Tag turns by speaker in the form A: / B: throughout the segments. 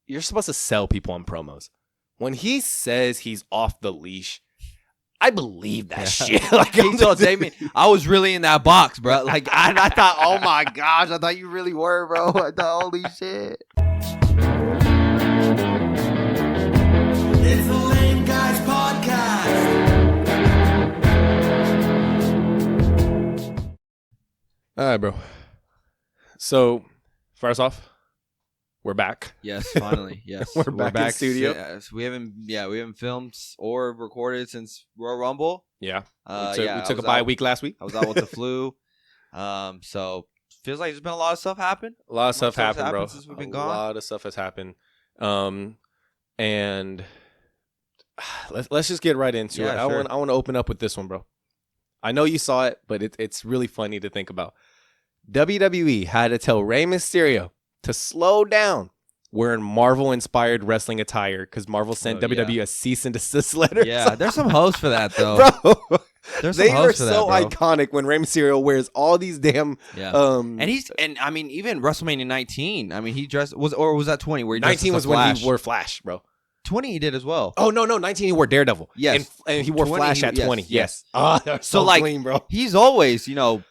A: you're supposed to sell people on promos. When he says he's off the leash, I believe that shit. Like
B: he told Damien, I was really in that box, bro. Like I thought, oh my gosh, I thought you really were, bro. I thought, holy shit.
C: It's the Lame Guys Podcast.
A: All right, bro. So, first off, we're back.
B: Yes, finally. Yes,
A: we're back in studio.
B: Yes, we haven't filmed or recorded since Royal Rumble.
A: Yeah,
B: we
A: took a bye week last week.
B: I was out with the flu. So feels like there's been a lot of stuff happen.
A: A lot of stuff happened, bro.
B: Since we've been gone.
A: A lot of stuff has happened. And let's just get right into it.
B: Sure.
A: I want to open up with this one, bro. I know you saw it, but it's really funny to think about. WWE had to tell Rey Mysterio to slow down wearing Marvel-inspired wrestling attire because Marvel sent WWE a cease and desist letter.
B: Yeah, there's some hosts for that, though.
A: Bro,
B: they
A: are so iconic when Rey Mysterio wears all these damn...
B: and I mean, even WrestleMania 19, I mean, he dressed... Was that 20 where he dressed
A: 19 was
B: Flash?
A: When he wore Flash, bro.
B: 20 he did as well.
A: Oh, no, 19 he wore Daredevil.
B: Yes.
A: And he wore 20, Flash at 20. Yes.
B: So like,
A: clean, bro.
B: He's always, shown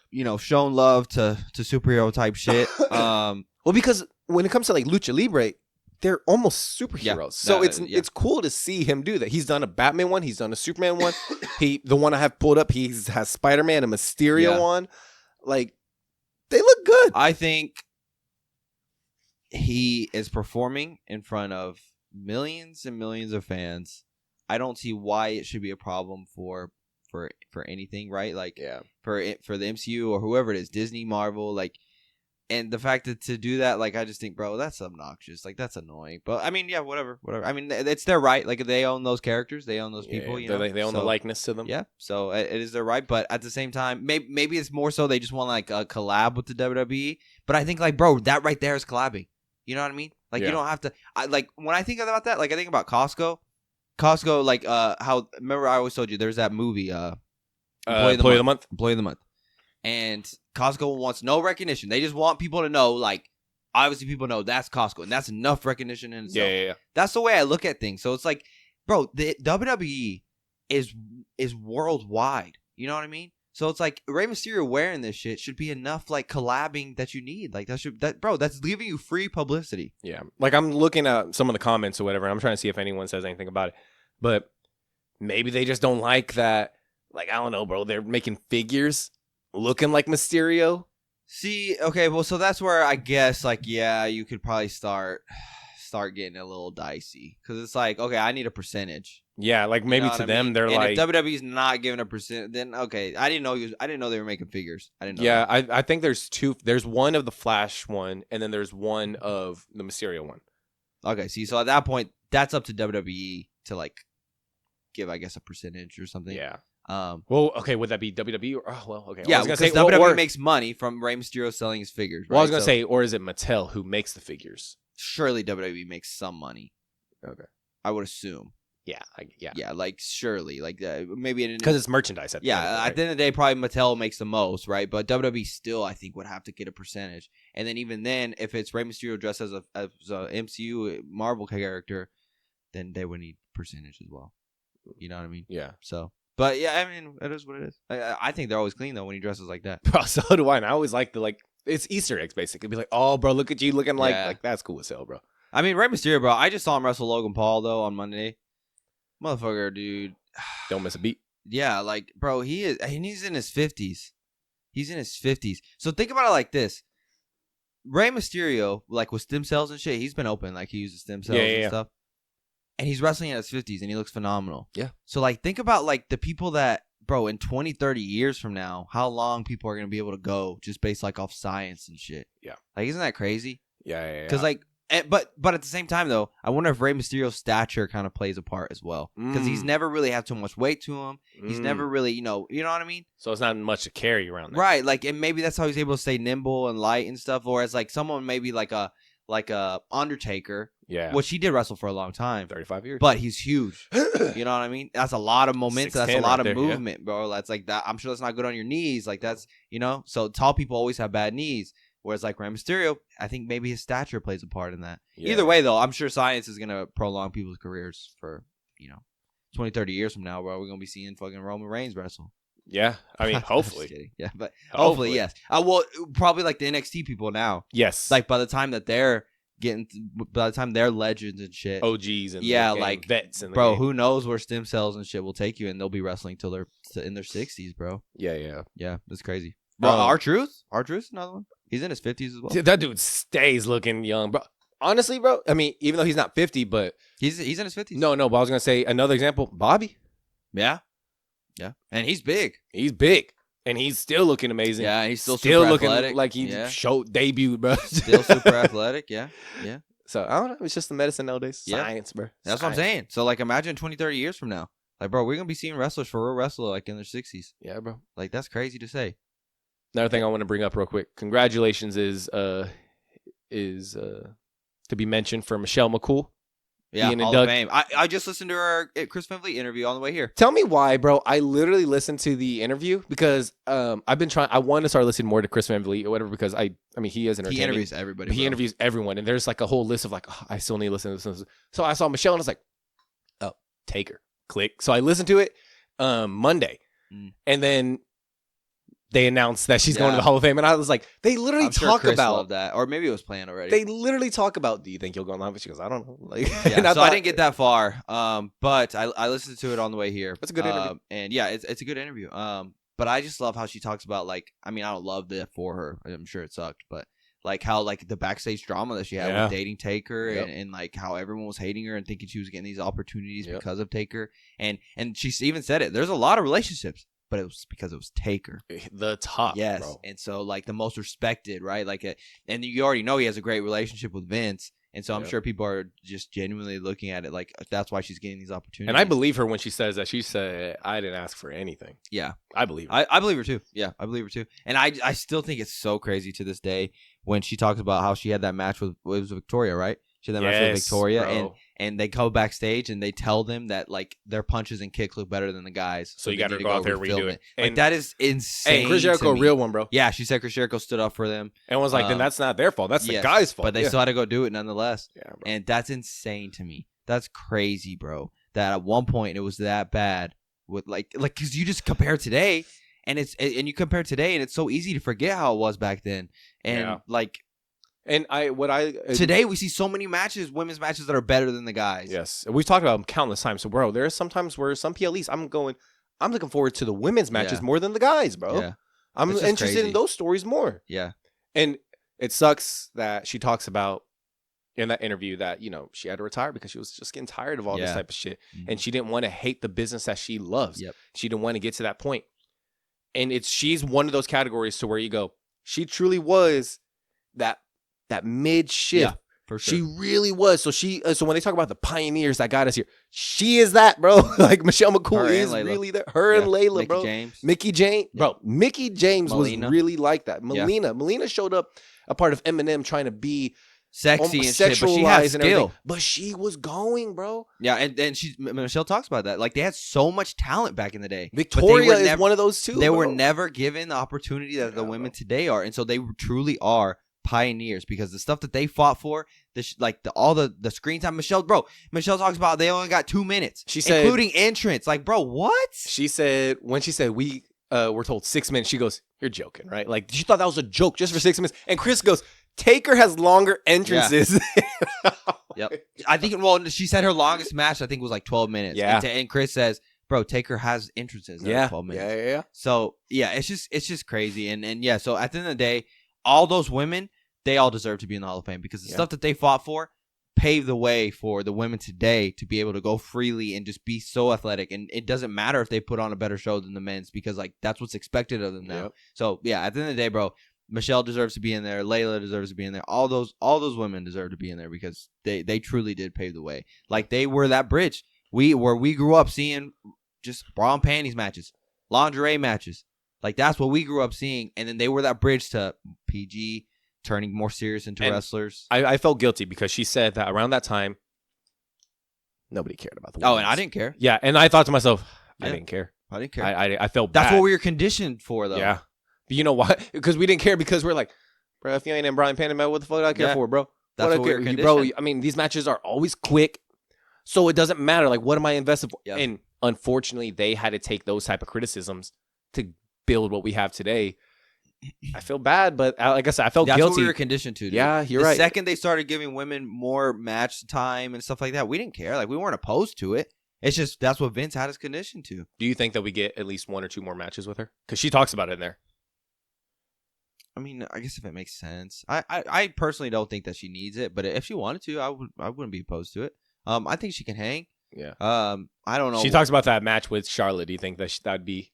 B: love to superhero type shit.
A: Well, because when it comes to like Lucha Libre, they're almost superheroes. So it's cool to see him do that. He's done a Batman one. He's done a Superman one. The one I have pulled up, he has Spider-Man and Mysterio on. Like, they look good.
B: I think he is performing in front of millions and millions of fans. I don't see why it should be a problem for anything, right? Like, for the MCU or whoever it is, Disney, Marvel, like, and the fact that to do that, like, I just think, bro, that's obnoxious. Like, that's annoying. But I mean, yeah, whatever. I mean, it's their right. Like, they own those characters, they own those people.
A: They own the likeness to them.
B: Yeah, so it is their right. But at the same time, maybe it's more so they just want like a collab with the WWE. But I think, like, bro, that right there is collabing. You know what I mean? Like, you don't have to. Like, when I think about that, like, I think about Costco. Costco, like, how, remember I always told you there's that movie, Employee of the Month. And Costco wants no recognition. They just want people to know, like, obviously people know that's Costco, and that's enough recognition in itself.
A: Yeah.
B: That's the way I look at things. So it's like, bro, the WWE is worldwide. You know what I mean? So it's like Rey Mysterio wearing this shit should be enough, like, collabing that you need. Like, that's giving you free publicity.
A: Yeah. Like, I'm looking at some of the comments or whatever, and I'm trying to see if anyone says anything about it. But maybe they just don't like that. Like, I don't know, bro. They're making figures looking like Mysterio.
B: See, okay, well, so that's where I guess, like, yeah, you could probably start getting a little dicey. Because it's like, okay, I need a percentage.
A: Yeah, like, maybe to them, they're like...
B: if WWE's not giving a percent, then, okay, I didn't know they were making figures. I didn't know
A: that. I think there's two. There's one of the Flash one, and then there's one of the Mysterio one.
B: Okay, see, so at that point, that's up to WWE to, like, give, I guess, a percentage or something.
A: Yeah. Well, okay, would that be WWE or okay?
B: Yeah, because WWE makes money from Rey Mysterio selling his figures. Right?
A: Well, I was gonna say, or is it Mattel who makes the figures?
B: Surely WWE makes some money.
A: Okay,
B: I would assume.
A: Yeah,
B: like surely, like maybe
A: because it's merchandise. At the
B: end of the day, probably Mattel makes the most, right? But WWE still, I think, would have to get a percentage. And then even then, if it's Rey Mysterio dressed as a MCU Marvel character, then they would need percentage as well. You know what I mean?
A: Yeah.
B: So. But yeah, I mean, it is what it is. I think they're always clean though when he dresses like that.
A: Bro, so do I. And I always like it's Easter eggs basically. Be like, oh, bro, look at you looking like that's cool as hell, bro.
B: I mean, Rey Mysterio, bro. I just saw him wrestle Logan Paul though on Monday. Motherfucker, dude.
A: Don't miss a beat.
B: Yeah, like, bro, he's in his 50s. He's in his 50s. So think about it like this. Rey Mysterio, like with stem cells and shit, he's been open. Like he uses stem cells and stuff. And he's wrestling in his 50s, and he looks phenomenal.
A: Yeah.
B: So, like, think about, like, the people that, bro, in 20, 30 years from now, how long people are going to be able to go just based, like, off science and shit.
A: Yeah.
B: Like, isn't that crazy?
A: Yeah.
B: Because, like, but at the same time, though, I wonder if Rey Mysterio's stature kind of plays a part as well. Because he's never really had too much weight to him. He's never really, you know what I mean?
A: So it's not much to carry around there.
B: Right. Like, and maybe that's how he's able to stay nimble and light and stuff. Whereas, like, someone maybe like a Undertaker.
A: Yeah.
B: Which he did wrestle for a long time.
A: 35 years.
B: But he's huge. You know what I mean? That's a lot of momentum. That's a lot of movement, bro. That's like that. I'm sure that's not good on your knees. Like that's, so tall people always have bad knees. Whereas like Rey Mysterio, I think maybe his stature plays a part in that.
A: Yeah.
B: Either way, though, I'm sure science is going to prolong people's careers for, 20, 30 years from now, where we're going to be seeing fucking Roman Reigns wrestle.
A: Yeah, I mean, hopefully.
B: Just kidding. Yeah, but hopefully, yes. Well, probably like the NXT people now.
A: Yes.
B: Like by the time that they're by the time they're legends and shit.
A: OGs and
B: like
A: vets. And
B: bro, who knows where stem cells and shit will take you, and they'll be wrestling till they're in their 60s, bro.
A: Yeah.
B: Yeah, that's crazy. Bro, R-Truth, another one. He's in his 50s as well.
A: That dude stays looking young, bro. Honestly, bro. I mean, even though he's not 50, but
B: he's in his 50s.
A: No, but I was gonna say another example, Bobby.
B: Yeah, and he's big.
A: He's big, and he's still looking amazing.
B: Yeah, he's still
A: super
B: looking
A: athletic. Like he debuted, bro.
B: Still super athletic. Yeah.
A: So I don't know. It's just the medicine nowadays. Science, bro.
B: That's what I'm saying. So like, imagine 20, 30 years from now, like, bro, we're gonna be seeing wrestlers for real wrestler like in their 60s.
A: Yeah, bro.
B: Like that's crazy to say.
A: Another thing I want to bring up real quick. Congratulations is to be mentioned for Michelle McCool.
B: Yeah, Hall of Fame. I just listened to her Chris Van Vliet interview on the way here.
A: Tell me why, bro. I literally listened to the interview because I've been trying. I want to start listening more to Chris Van Vliet or whatever because I mean he is entertaining.
B: He interviews everybody.
A: He interviews everyone, and there's like a whole list of like, oh, I still need to listen to this. So I saw Michelle and I was like, oh, take her, click. So I listened to it Monday, and then they announced that she's going to the Hall of Fame, and I was like, they literally talk about
B: that, or maybe it was planned already.
A: They literally talk about, do you think you'll go on live? She goes, I don't know. Like,
B: yeah, so I didn't get that far, but I listened to it on the way here.
A: That's a good interview,
B: and yeah, it's a good interview. But I just love how she talks about like, I mean, I don't love that for her. I'm sure it sucked, but like how like the backstage drama that she had with dating Taker, and like how everyone was hating her and thinking she was getting these opportunities because of Taker, and she even said it. There's a lot of relationships. But it was because it was Taker.
A: The top,
B: yes.
A: Bro.
B: And so, like, the most respected, right? Like, and you already know he has a great relationship with Vince. And so I'm sure people are just genuinely looking at it like, that's why she's getting these opportunities.
A: And I believe her when she says that. She said, I didn't ask for anything.
B: Yeah.
A: I believe her.
B: I believe her, too. Yeah, I believe her, too. And I still think it's so crazy to this day when she talks about how she had that match with, it was Victoria, right? She had that match with Victoria, and they go backstage and they tell them that like their punches and kicks look better than the guys.
A: So you got to go out there and redo it.
B: Like that is insane.
A: Hey, Chris Jericho, real one, bro.
B: Yeah, she said Chris Jericho stood up for them.
A: And was like, then that's not their fault. That's the guy's fault.
B: But they still had to go do it nonetheless.
A: Yeah, bro.
B: And that's insane to me. That's crazy, bro. That at one point it was that bad with like because you just compare today and you compare today and it's so easy to forget how it was back then. And like.
A: And
B: today we see so many matches, women's matches that are better than the guys.
A: Yes, we've talked about them countless times. So, bro, there are some times where some PLEs I'm looking forward to the women's matches more than the guys, bro. Yeah. I'm interested in those stories more.
B: Yeah,
A: and it sucks that she talks about in that interview that she had to retire because she was just getting tired of all this type of shit, and she didn't want to hate the business that she loves.
B: Yep.
A: She didn't want to get to that point, and she's one of those categories to where you go, she truly was that mid shift.
B: Yeah, for sure.
A: She really was. So so when they talk about the pioneers that got us here, she is that, bro. Like Michelle McCool is really there. Her and Layla, bro. Mickey James. Bro, Mickey James
B: Melina.
A: Was really like that. Melina showed up a part of Eminem trying to be
B: sexy and shit, but she has skill.
A: But she was going, bro.
B: Yeah, and Michelle talks about that. Like they had so much talent back in the day.
A: Victoria is one of those too.
B: They were never given the opportunity that the women today are, and so they truly are pioneers because the stuff that they fought for, all the screen time. Michelle talks about they only got 2 minutes.
A: She said,
B: including entrance. Like, bro, what?
A: She said when she said we were told 6 minutes. She goes, "You're joking, right?" Like she thought that was a joke just for 6 minutes. And Chris goes, "Taker has longer entrances."
B: Yeah. Yep. I think. Well, she said her longest match I think was like 12 minutes.
A: Yeah.
B: And Chris says, "Bro, Taker has entrances."
A: Yeah.
B: 12 minutes.
A: Yeah.
B: So yeah, it's just crazy. And yeah. So at the end of the day, all those women, they all deserve to be in the Hall of Fame because the stuff that they fought for paved the way for the women today to be able to go freely and just be so athletic. And it doesn't matter if they put on a better show than the men's because like that's what's expected of them now.
A: Yep.
B: So yeah, at the end of the day, bro, Michelle deserves to be in there. Layla deserves to be in there. All those women deserve to be in there because they truly did pave the way. Like they were that bridge. We grew up seeing just bra and panties matches, lingerie matches. Like that's what we grew up seeing. And then they were that bridge to PG, turning more serious into wrestlers.
A: I felt guilty because she said that around that time, nobody cared about the women's.
B: Oh, and I didn't care.
A: Yeah, and I thought to myself, I didn't care.
B: I didn't care.
A: I felt bad.
B: That's what we were conditioned for, though.
A: Yeah. But you know why? Because we didn't care because we're like, bro. If you ain't in Brian Panda, what the fuck do I care for, bro?
B: That's what we're conditioned.
A: Bro, I mean, these matches are always quick, so it doesn't matter. Like, what am I invested for? Yep. And unfortunately, they had to take those type of criticisms to build what we have today. I feel bad, but like I said, I felt guilty.
B: That's what we were conditioned to. Dude.
A: Yeah, you're right.
B: The second they started giving women more match time and stuff like that, we didn't care. Like, we weren't opposed to it. It's just that's what Vince had us conditioned to.
A: Do you think that we get at least 1 or 2 more matches with her? Because she talks about it in there.
B: I mean, I guess if it makes sense. I personally don't think that she needs it, but if she wanted to, I wouldn't be opposed to it. I think she can hang.
A: Yeah.
B: I don't know.
A: She talks about that match with Charlotte. Do you think that that'd be?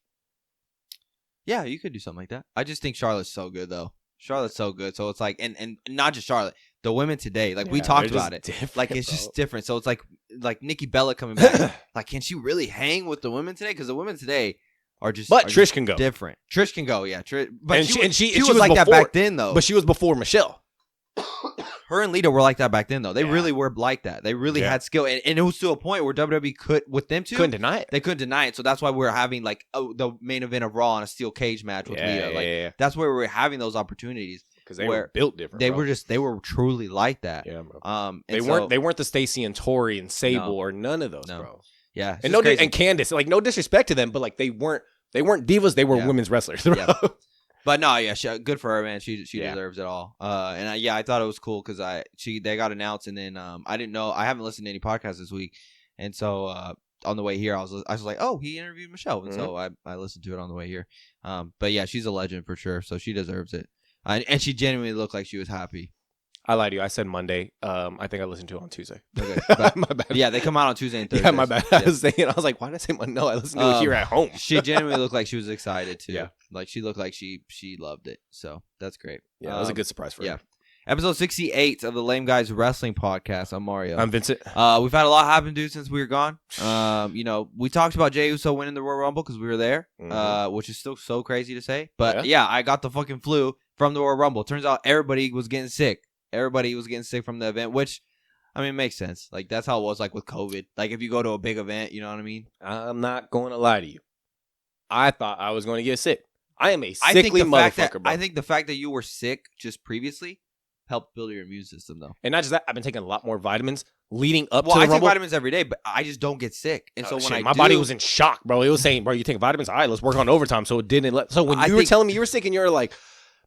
B: Yeah, you could do something like that. I just think Charlotte's so good, though. Charlotte's so good. So it's like, and not just Charlotte, the women today, like we talked about it. Like it's just different. So it's like Nikki Bella coming back. Like, can she really hang with the women today? Because the women today are just.
A: But Trish can go.
B: Different. Trish can go. Yeah. But
A: and
B: she was like that back then, though.
A: But she was before Michelle.
B: Her and Lita were like that back then, though. They really were like that. They really had skill, and it was to a point where WWE couldn't deny it. They couldn't deny it, so that's why we're having like the main event of Raw on a steel cage match with Lita. That's where we're having those opportunities
A: because they were built different.
B: They were truly like that.
A: Yeah, bro. They weren't the Stacy and Tori and Sable or none of those, bro.
B: Yeah,
A: and and Candice, like no disrespect to them, but like they weren't divas. They were women's wrestlers. Bro. Yeah.
B: But no, good for her, man. She deserves it all. And I thought it was cool because they got announced, and then I didn't know. I haven't listened to any podcasts this week, and so on the way here, I was like, oh, he interviewed Michelle, and so I listened to it on the way here. But yeah, she's a legend for sure, so she deserves it. And she genuinely looked like she was happy.
A: I lied to you. I said Monday. I think I listened to it on Tuesday.
B: Okay, my bad. Yeah, they come out on Tuesday and Thursday.
A: Yeah, my bad. I was like, why did I say Monday? No, I listened to it here at home.
B: She genuinely looked like she was excited too.
A: Yeah.
B: Like she looked like she loved it. So that's great.
A: Yeah, that was a good surprise for her.
B: Episode 68 of the Lame Guys Wrestling Podcast. I'm Mario.
A: I'm Vincent.
B: We've had a lot happen, dude, since we were gone. We talked about Jey Uso winning the Royal Rumble because we were there, which is still so crazy to say. But yeah, I got the fucking flu from the Royal Rumble. Turns out everybody was getting sick. Everybody was getting sick from the event, which, I mean, makes sense. Like, that's how it was, like, with COVID. Like, if you go to a big event, you know what I mean?
A: I'm not going to lie to you. I thought I was going to get sick. I am a sickly motherfucker, bro.
B: I think the fact that you were sick just previously helped build your immune system, though.
A: And not just that, I've been taking a lot more vitamins leading up to
B: the
A: Rumble.
B: I take vitamins every day, but I just don't get sick. And so when
A: my body was in shock, bro. It was saying, bro, you take vitamins? All right, let's work on overtime. So it didn't So when you were telling me you were sick and you were like,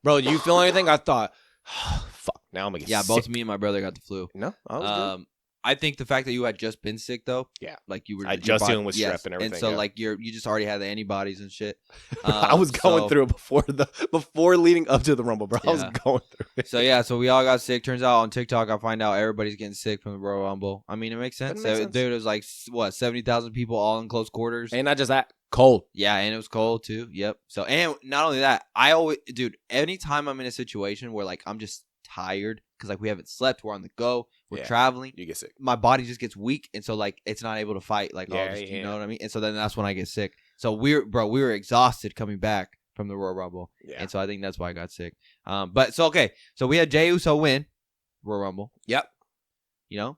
A: bro, do you feel anything? I thought, fuck, now I'm going to get sick.
B: Yeah, both me and my brother got the flu.
A: No, I was good.
B: I think the fact that you had just been sick, though.
A: Yeah.
B: Like you were.
A: I just dealing with strep and everything.
B: And so like you just already had the antibodies and shit.
A: I was going through it before leading up to the Rumble, bro. I was going through it.
B: So we all got sick. Turns out on TikTok, I find out everybody's getting sick from the Royal Rumble. I mean, it makes sense. Dude, it was like, 70,000 people all in close quarters.
A: And not just that, cold.
B: Yeah, and it was cold too. Yep. So, and not only that, anytime I'm in a situation where like I'm just tired because like we haven't slept, we're on the go, we're traveling,
A: you get sick.
B: My body just gets weak, and so like it's not able to fight you know what I mean. And so then that's when I get sick. So we were exhausted coming back from the Royal Rumble, and so I think that's why I got sick. So we had Jey Uso win Royal Rumble.
A: Yep.
B: You know,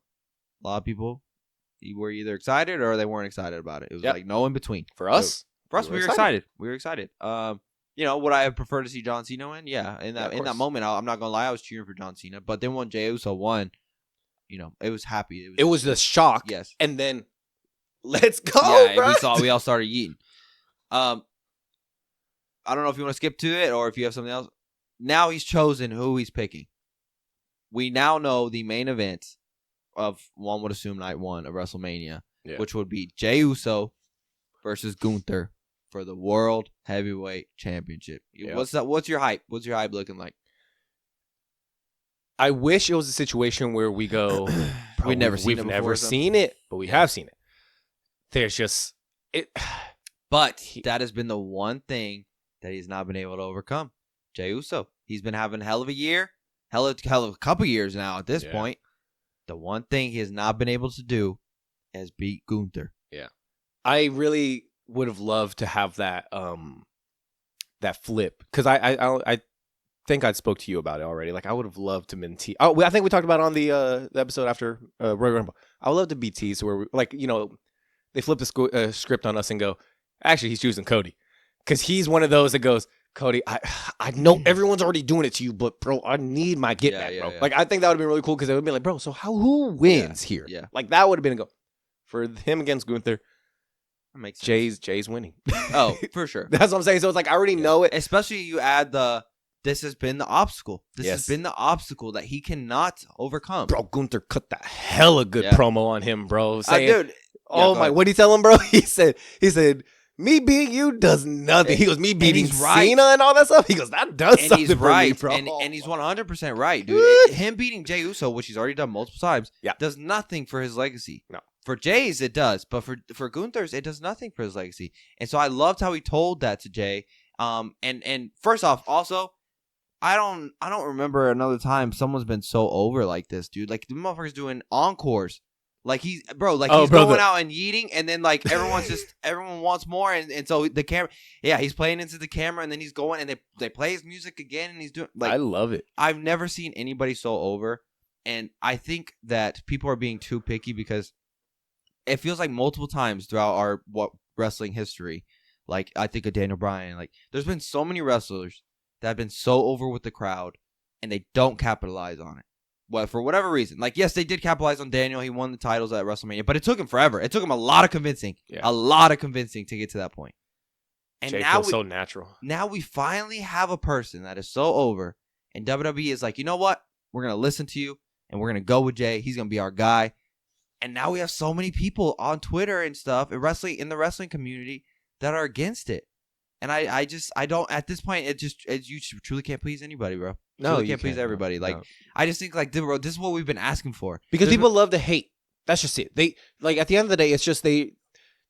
B: a lot of people were either excited or they weren't excited about it. It was like no in between.
A: For us,
B: we were excited. We were excited. Would I have preferred to see John Cena win? Yeah, in that moment, I'm not gonna lie, I was cheering for John Cena. But then when Jey Uso won, it was happy.
A: It was the shock.
B: Yes,
A: and then let's go.
B: Yeah, bro. We all started eating. I don't know if you want to skip to it or if you have something else. Now he's chosen who he's picking. We now know the main event of one would assume night 1 of WrestleMania, which would be Jey Uso versus Gunther for the World Heavyweight Championship. Yep. What's your hype? What's your hype looking like?
A: I wish it was a situation where we go,
B: we've never
A: seen it, but we have seen it. There's just it.
B: But that has been the one thing that he's not been able to overcome. Jey Uso. He's been having hell of a year, hell of a couple years now at this point. The one thing he has not been able to do is beat Gunther.
A: Yeah. I really would have loved to have that flip, because I think I spoke to you about it already. Like I would have loved to been teased. Oh, I think we talked about it on the episode after Royal Rumble. I would love to be teased where they flip the script on us and go, actually he's choosing Cody, because he's one of those that goes, Cody, I know everyone's already doing it to you, but bro, I need my get back, bro. Like I think that would have been really cool because it would be like, bro, so who wins here?
B: Yeah.
A: Like that would have been a go for him against Gunther.
B: That makes sense.
A: Jay's winning.
B: Oh, for sure.
A: That's what I'm saying. So it's like I already know it.
B: Especially you add this has been the obstacle. This has been the obstacle that he cannot overcome.
A: Bro, Gunther cut that hella good promo on him, bro. Saying,
B: dude.
A: Oh my, what'd he tell him, bro? He said, me beating you does nothing. He goes, me beating Cena and all that stuff. He goes, that does something
B: he's right,
A: for me, bro.
B: And he's 100% right, dude. Him beating Jey Uso, which he's already done multiple times, does nothing for his legacy.
A: No.
B: For Jay's, it does. But for Gunther's, it does nothing for his legacy. And so I loved how he told that to Jay. And first off, also, I don't remember another time someone's been so over like this, dude. Like, the motherfucker's doing encores. Like he's going out and yeeting, and then like everyone wants more, and so the camera, he's playing into the camera, and then he's going, and they play his music again, and he's doing like,
A: I love it.
B: I've never seen anybody so over, and I think that people are being too picky because it feels like multiple times throughout our wrestling history, like I think of Daniel Bryan, like there's been so many wrestlers that have been so over with the crowd, and they don't capitalize on it. Well, for whatever reason. Like, yes, they did capitalize on Daniel. He won the titles at WrestleMania, but it took him forever. It took him a lot of convincing. Yeah. A lot of convincing to get to that point. And
A: Jay feels so natural.
B: Now we finally have a person that is so over, and WWE is like, you know what? We're going to listen to you, and we're going to go with Jay. He's going to be our guy. And now we have so many people on Twitter and stuff, in the wrestling community, that are against it. And I don't, at this point, you truly can't please anybody, bro.
A: No,
B: you can't please everybody. Like, I just think, like, bro, this is what we've been asking for.
A: Because people love to hate. That's just it. They, like, at the end of the day, it's just they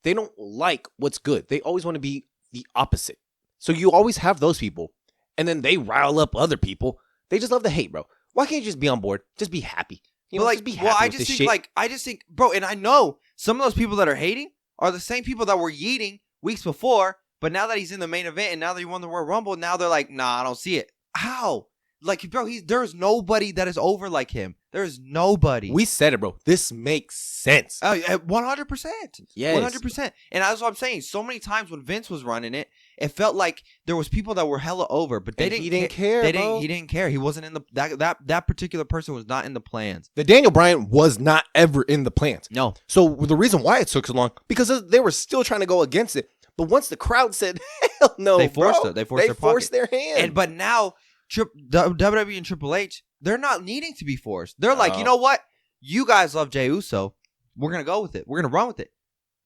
A: don't like what's good. They always want to be the opposite. So you always have those people, and then they rile up other people. They just love to hate, bro. Why can't you just be on board? Just be happy. You know,
B: like,
A: just be happy with this shit.
B: I just think, bro, and I know some of those people that are hating are the same people that were yeeting weeks before, but now that he's in the main event and now that he won the Royal Rumble, now they're like, nah, I don't see it. How? Like, bro, there's nobody that is over like him. There's nobody.
A: We said it, bro. This makes sense.
B: 100%.
A: Yes.
B: 100%. And that's what I'm saying. So many times when Vince was running it, it felt like there was people that were hella over, but he didn't care. He didn't care. He wasn't in that particular person was not in the plans.
A: The Daniel Bryan was not ever in the plans.
B: No.
A: So the reason why it took so long, because they were still trying to go against it. But once the crowd said, hell no,
B: they forced it. They forced
A: their hand.
B: But now WWE and Triple H, they're not needing to be forced. They're like, you know what? You guys love Jey Uso. We're going to go with it. We're going to run with it.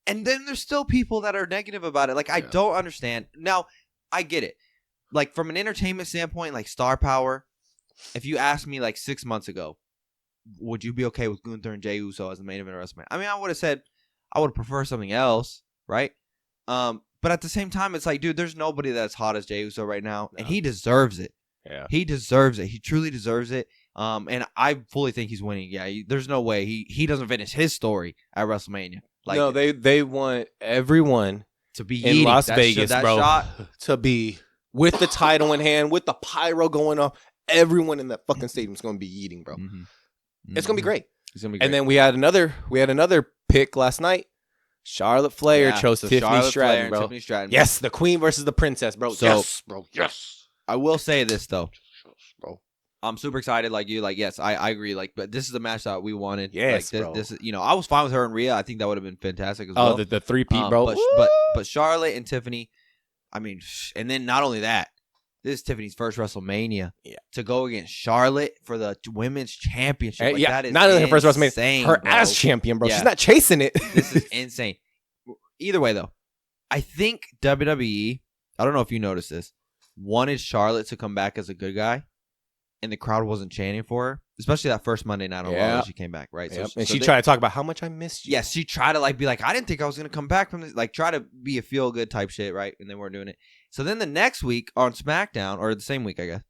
B: And then there's still people that are negative about it. Like, I don't understand. Now, I get it. Like, from an entertainment standpoint, like star power, if you asked me like 6 months ago, would you be okay with Gunther and Jey Uso as the main event of WrestleMania? I mean, I would have said I would prefer something else, right? But at the same time, it's like, dude, there's nobody that's hot as Jey Uso right now, and he deserves it.
A: Yeah,
B: he deserves it. He truly deserves it. And I fully think he's winning. Yeah, there's no way he doesn't finish his story at WrestleMania. Like,
A: no, they want everyone
B: to be
A: in Las Vegas, bro,
B: shot.
A: To be with the title in hand, with the pyro going off. Everyone in that fucking stadium is going to be eating, bro. Mm-hmm. It's going to be great.
B: It's going to be great.
A: And then we had another pick last night. Charlotte Flair chose Tiffany Stratton, bro.
B: Tiffany Stratton.
A: Yes, the queen versus the princess, bro.
B: So,
A: yes, bro. Yes.
B: I will say this though,
A: bro.
B: I'm super excited, like you. Like, yes, I agree. Like, but this is the match that we wanted.
A: Yes,
B: like,
A: bro.
B: This is, I was fine with her and Rhea. I think that would have been fantastic as well.
A: Oh, the 3-peat, bro.
B: But Charlotte and Tiffany, I mean, and then not only that, this is Tiffany's first WrestleMania.
A: Yeah.
B: To go against Charlotte for the women's championship. Like, that is
A: not only her first WrestleMania, her
B: bro.
A: ass champion, bro.
B: Yeah.
A: She's not chasing it.
B: This is insane. Either way, though, I think WWE, I don't know if you noticed this, wanted Charlotte to come back as a good guy, and the crowd wasn't chanting for her, especially that first Monday night on Raw when she came back, right?
A: Yep. And she tried to talk about how much I missed you.
B: Yes, she tried to be like, I didn't think I was going to come back from this, like try to be a feel-good type shit, right? And they weren't doing it. So then the next week on SmackDown, or the same week, I guess,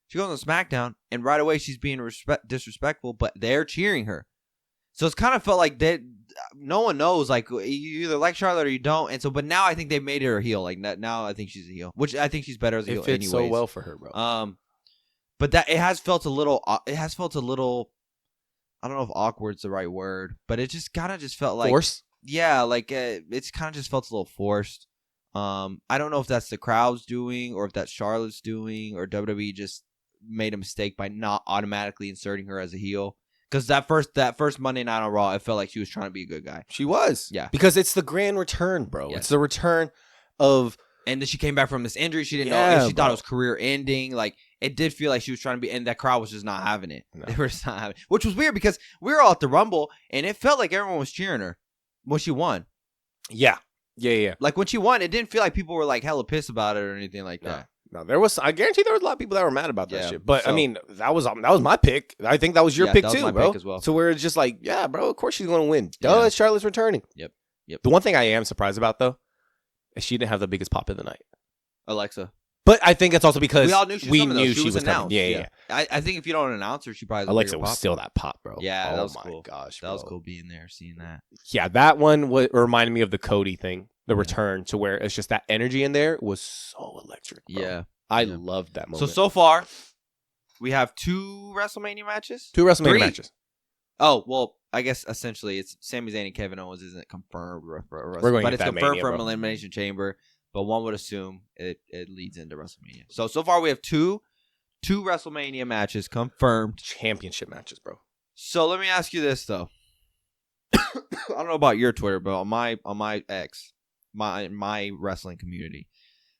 B: she goes on SmackDown, and right away she's being disrespectful, but they're cheering her. So it's kind of felt like no one knows, like, you either like Charlotte or you don't. And so, but now I think they made her a heel. Like, now I think she's a heel, which I think she's better as a heel anyways.
A: It fits so well for her, bro.
B: But that it has felt a little, I don't know if awkward's the right word, but it just kind of just felt like.
A: Forced?
B: Yeah, like, it's kind of just felt a little forced. I don't know if that's the crowd's doing or if that's Charlotte's doing or WWE just made a mistake by not automatically inserting her as a heel. Because that first Monday night on Raw, it felt like she was trying to be a good guy.
A: She was.
B: Yeah.
A: Because it's the grand return, bro.
B: Yes.
A: It's the return of...
B: And then she came back from this injury. She didn't know if she thought it was career ending. Like, it did feel like she was trying to be, and that crowd was just not having it.
A: No.
B: They were just not having it. Which was weird because we were all at the Rumble, and it felt like everyone was cheering her when she won.
A: Yeah. Yeah.
B: Like, when she won, it didn't feel like people were, like, hella pissed about it or anything like that.
A: No, there was. I guarantee there was a lot of people that were mad about that shit. But
B: so,
A: I mean, that was my pick. I think that was your pick
B: that was
A: too,
B: my
A: bro.
B: pick as well.
A: So we're just like, yeah, bro. Of course she's gonna win. Duh, Charlotte's returning.
B: Yep.
A: The one thing I am surprised about though is she didn't have the biggest pop of the night.
B: Alexa.
A: But I think it's also because
B: we all knew she was coming.
A: Coming. Yeah.
B: I think if you don't announce her, she probably has
A: Alexa
B: a
A: was
B: pop.
A: still that pop, bro.
B: Yeah, that was
A: cool.
B: Gosh, that was cool being there, seeing that.
A: Yeah, that one reminded me of the Cody thing, the return, to where it's just that energy in there was so electric, bro.
B: Yeah.
A: I loved that moment.
B: So far, we have 2 WrestleMania matches.
A: 2 WrestleMania matches.
B: Oh, well, I guess essentially it's Sami Zayn and Kevin Owens isn't confirmed.
A: We're going
B: but
A: to
B: it's
A: that
B: confirmed
A: Mania,
B: from
A: bro.
B: Elimination Chamber. But one would assume it leads into WrestleMania. So far we have two WrestleMania matches confirmed.
A: Championship matches, bro.
B: So let me ask you this though. I don't know about your Twitter, but on my X, my wrestling community,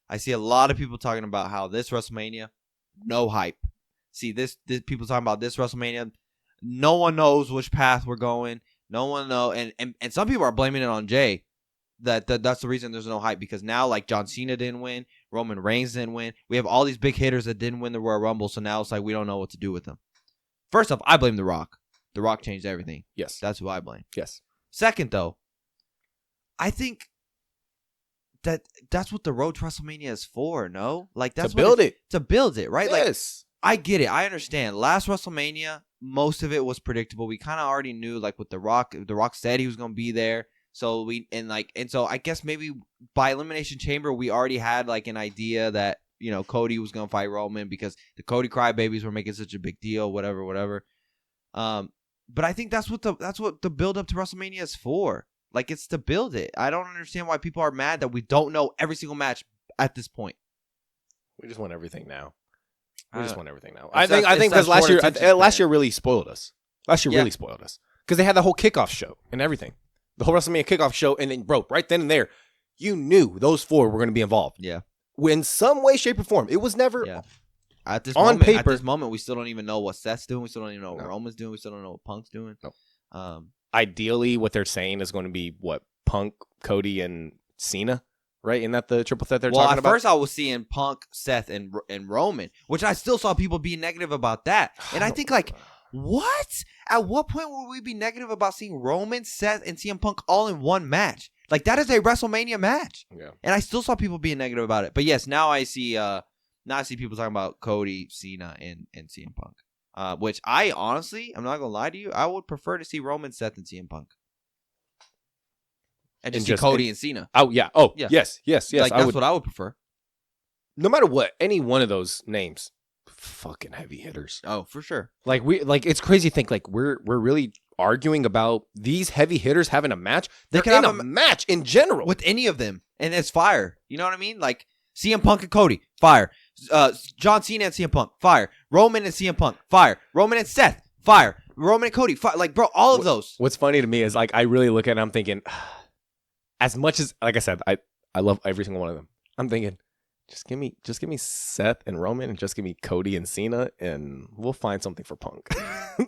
B: I see a lot of people talking about how this WrestleMania, no hype. See this people talking about this WrestleMania, no one knows which path we're going. No one knows, and some people are blaming it on Jey. That's the reason there's no hype, because now, like, John Cena didn't win, Roman Reigns didn't win. We have all these big hitters that didn't win the Royal Rumble, so now it's like we don't know what to do with them. First off, I blame The Rock. The Rock changed everything.
A: Yes.
B: That's who I blame.
A: Yes.
B: Second, though, I think that's what the road to WrestleMania is for, no? Like, that's
A: to build it.
B: To build it, right?
A: Yes.
B: Like, I get it. I understand. Last WrestleMania, most of it was predictable. We kind of already knew, like, with The Rock said he was going to be there. So so I guess maybe by Elimination Chamber, we already had, like, an idea that, you know, Cody was going to fight Roman because the Cody crybabies were making such a big deal, whatever. But I think that's what the build up to WrestleMania is for. Like, it's to build it. I don't understand why people are mad that we don't know every single match at this point.
A: We just want everything now. I think because last year really spoiled us. Really spoiled us because they had the whole kickoff show and everything, the whole WrestleMania kickoff show, and then right then and there, you knew those 4 were going to be involved.
B: Yeah,
A: in some way, shape, or form. It was never
B: at this
A: on paper.
B: At this moment, we still don't even know what Seth's doing. We still don't even know what Roman's doing. We still don't know what Punk's doing.
A: No. Ideally, what they're saying is going to be what Punk, Cody, and Cena. Right? Isn't that the triple threat they're talking about?
B: Well, at first I was seeing Punk, Seth, and Roman, which I still saw people being negative about that. And I think, like, what? At what point would we be negative about seeing Roman, Seth, and CM Punk all in one match? Like, that is a WrestleMania match. Yeah. And I still saw people being negative about it. But yes, now I see people talking about Cody, Cena, and CM Punk. Which I honestly, I'm not gonna lie to you, I would prefer to see Roman, Seth, and CM Punk. And just see Cody and Cena.
A: Oh, yeah. Oh, yeah. Yes.
B: Like, that's what I would prefer.
A: No matter what, any one of those names, fucking heavy hitters.
B: Oh, for sure.
A: Like, it's crazy to think, like, we're really arguing about these heavy hitters having a match. They can have a match in general.
B: With any of them. And it's fire. You know what I mean? Like, CM Punk and Cody, fire. John Cena and CM Punk, fire. Roman and CM Punk, fire. Roman and Seth, fire. Roman and Cody, fire. Like, bro, all of those.
A: What's funny to me is, like, I really look at it and I'm thinking... As much as, like I said, I love every single one of them. I'm thinking, just give me Seth and Roman, and just give me Cody and Cena, and we'll find something for Punk.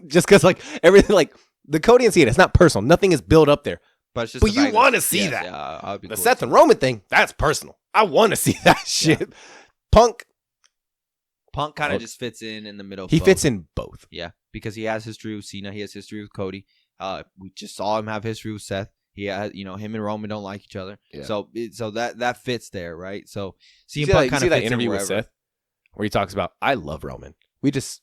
A: Just because, like, everything, like the Cody and Cena, it's not personal. Nothing is built up there.
B: But
A: you want to see that.
B: Yeah,
A: the cool. Seth and Roman thing, that's personal. I want to see that shit. Yeah. Punk
B: kind of just fits in the middle.
A: He fits in both.
B: Yeah, because he has history with Cena. He has history with Cody. We just saw him have history with Seth. Yeah, him and Roman don't like each other, so that fits there, right? So CM Punk kind of that interview with Seth
A: where he talks about, I love Roman. We just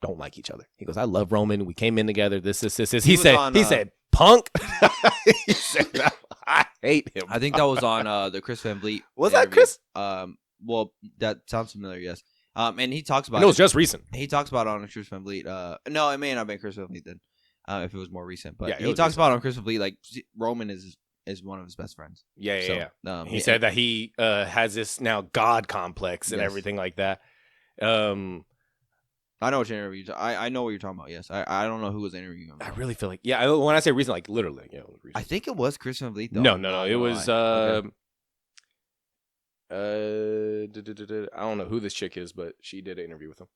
A: don't like each other. He goes, I love Roman. We came in together. This. He said Punk. He said, I hate him.
B: I think that was on the Chris Van Vliet.
A: Was that Chris?
B: Well, that sounds familiar. Yes. And he talks about.
A: No, it was just recent.
B: He talks about it on Chris Van Vliet. No, it may not have been Chris Van Vliet then. If it was more recent, but he talks
A: recent.
B: about on Chris Van Vliet, like, Roman is is one of his best friends.
A: Yeah. He said that he has this now God complex and everything like that.
B: I know what interview. I know what you're talking about. Yes, I don't know who was interviewing him.
A: I really feel like when I say recent, like literally, reason.
B: I think it was Chris Van Vliet. Though.
A: No. It was okay. I don't know who this chick is, but she did an interview with him.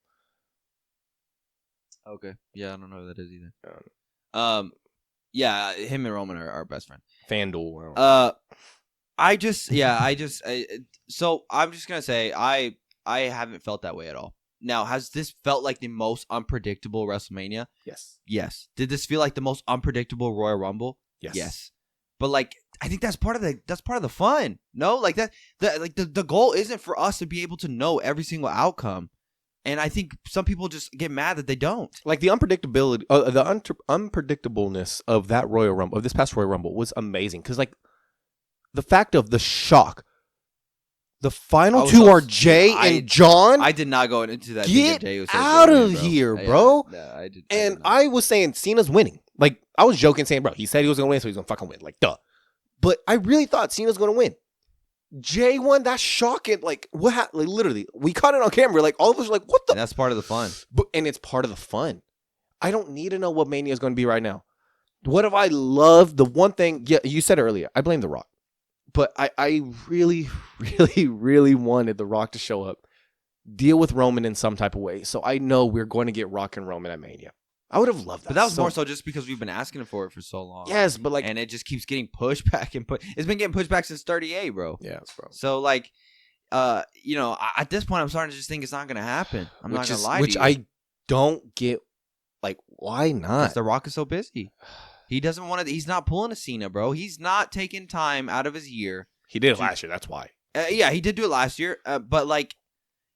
B: Okay. Yeah, I don't know who that is either. Yeah, him and Roman are best friends.
A: FanDuel.
B: So I'm just gonna say I haven't felt that way at all. Now, has this felt like the most unpredictable WrestleMania?
A: Yes.
B: Did this feel like the most unpredictable Royal Rumble?
A: Yes.
B: But like, I think that's part of the fun. No, like the goal isn't for us to be able to know every single outcome. And I think some people just get mad that they don't.
A: Like the unpredictability, unpredictableness of that Royal Rumble, of this past Royal Rumble, was amazing. Because like the fact of the shock, the final two are Jey and John.
B: I did not go into that.
A: Get out of here, bro.
B: Yeah, I did.
A: And I was saying Cena's winning. Like I was joking, saying, bro, he said he was gonna win, so he's gonna fucking win. Like duh. But I really thought Cena's gonna win. Jey won. That's shocking. Like what? Like literally, we caught it on camera. Like all of us were like, "What the?"
B: And that's part of the fun.
A: And it's part of the fun. I don't need to know what Mania is going to be right now. What have I loved? The one thing, yeah, you said it earlier. I blame The Rock, but I really, really, really wanted The Rock to show up, deal with Roman in some type of way. So I know we're going to get Rock and Roman at Mania. I would have loved that.
B: But that was more so just because we've been asking for it for so long.
A: Yes, but like,
B: and it just keeps getting pushed back and it's been getting pushed back since 38, bro.
A: Yeah, bro.
B: So like, at this point, I'm starting to just think it's not going to happen. I'm not going to lie to you.
A: Which I don't get. Like, why not?
B: Because The Rock is so busy. He doesn't want to. He's not pulling a Cena, bro. He's not taking time out of his year.
A: He did it last year. That's why.
B: Yeah, he did do it last year. But like,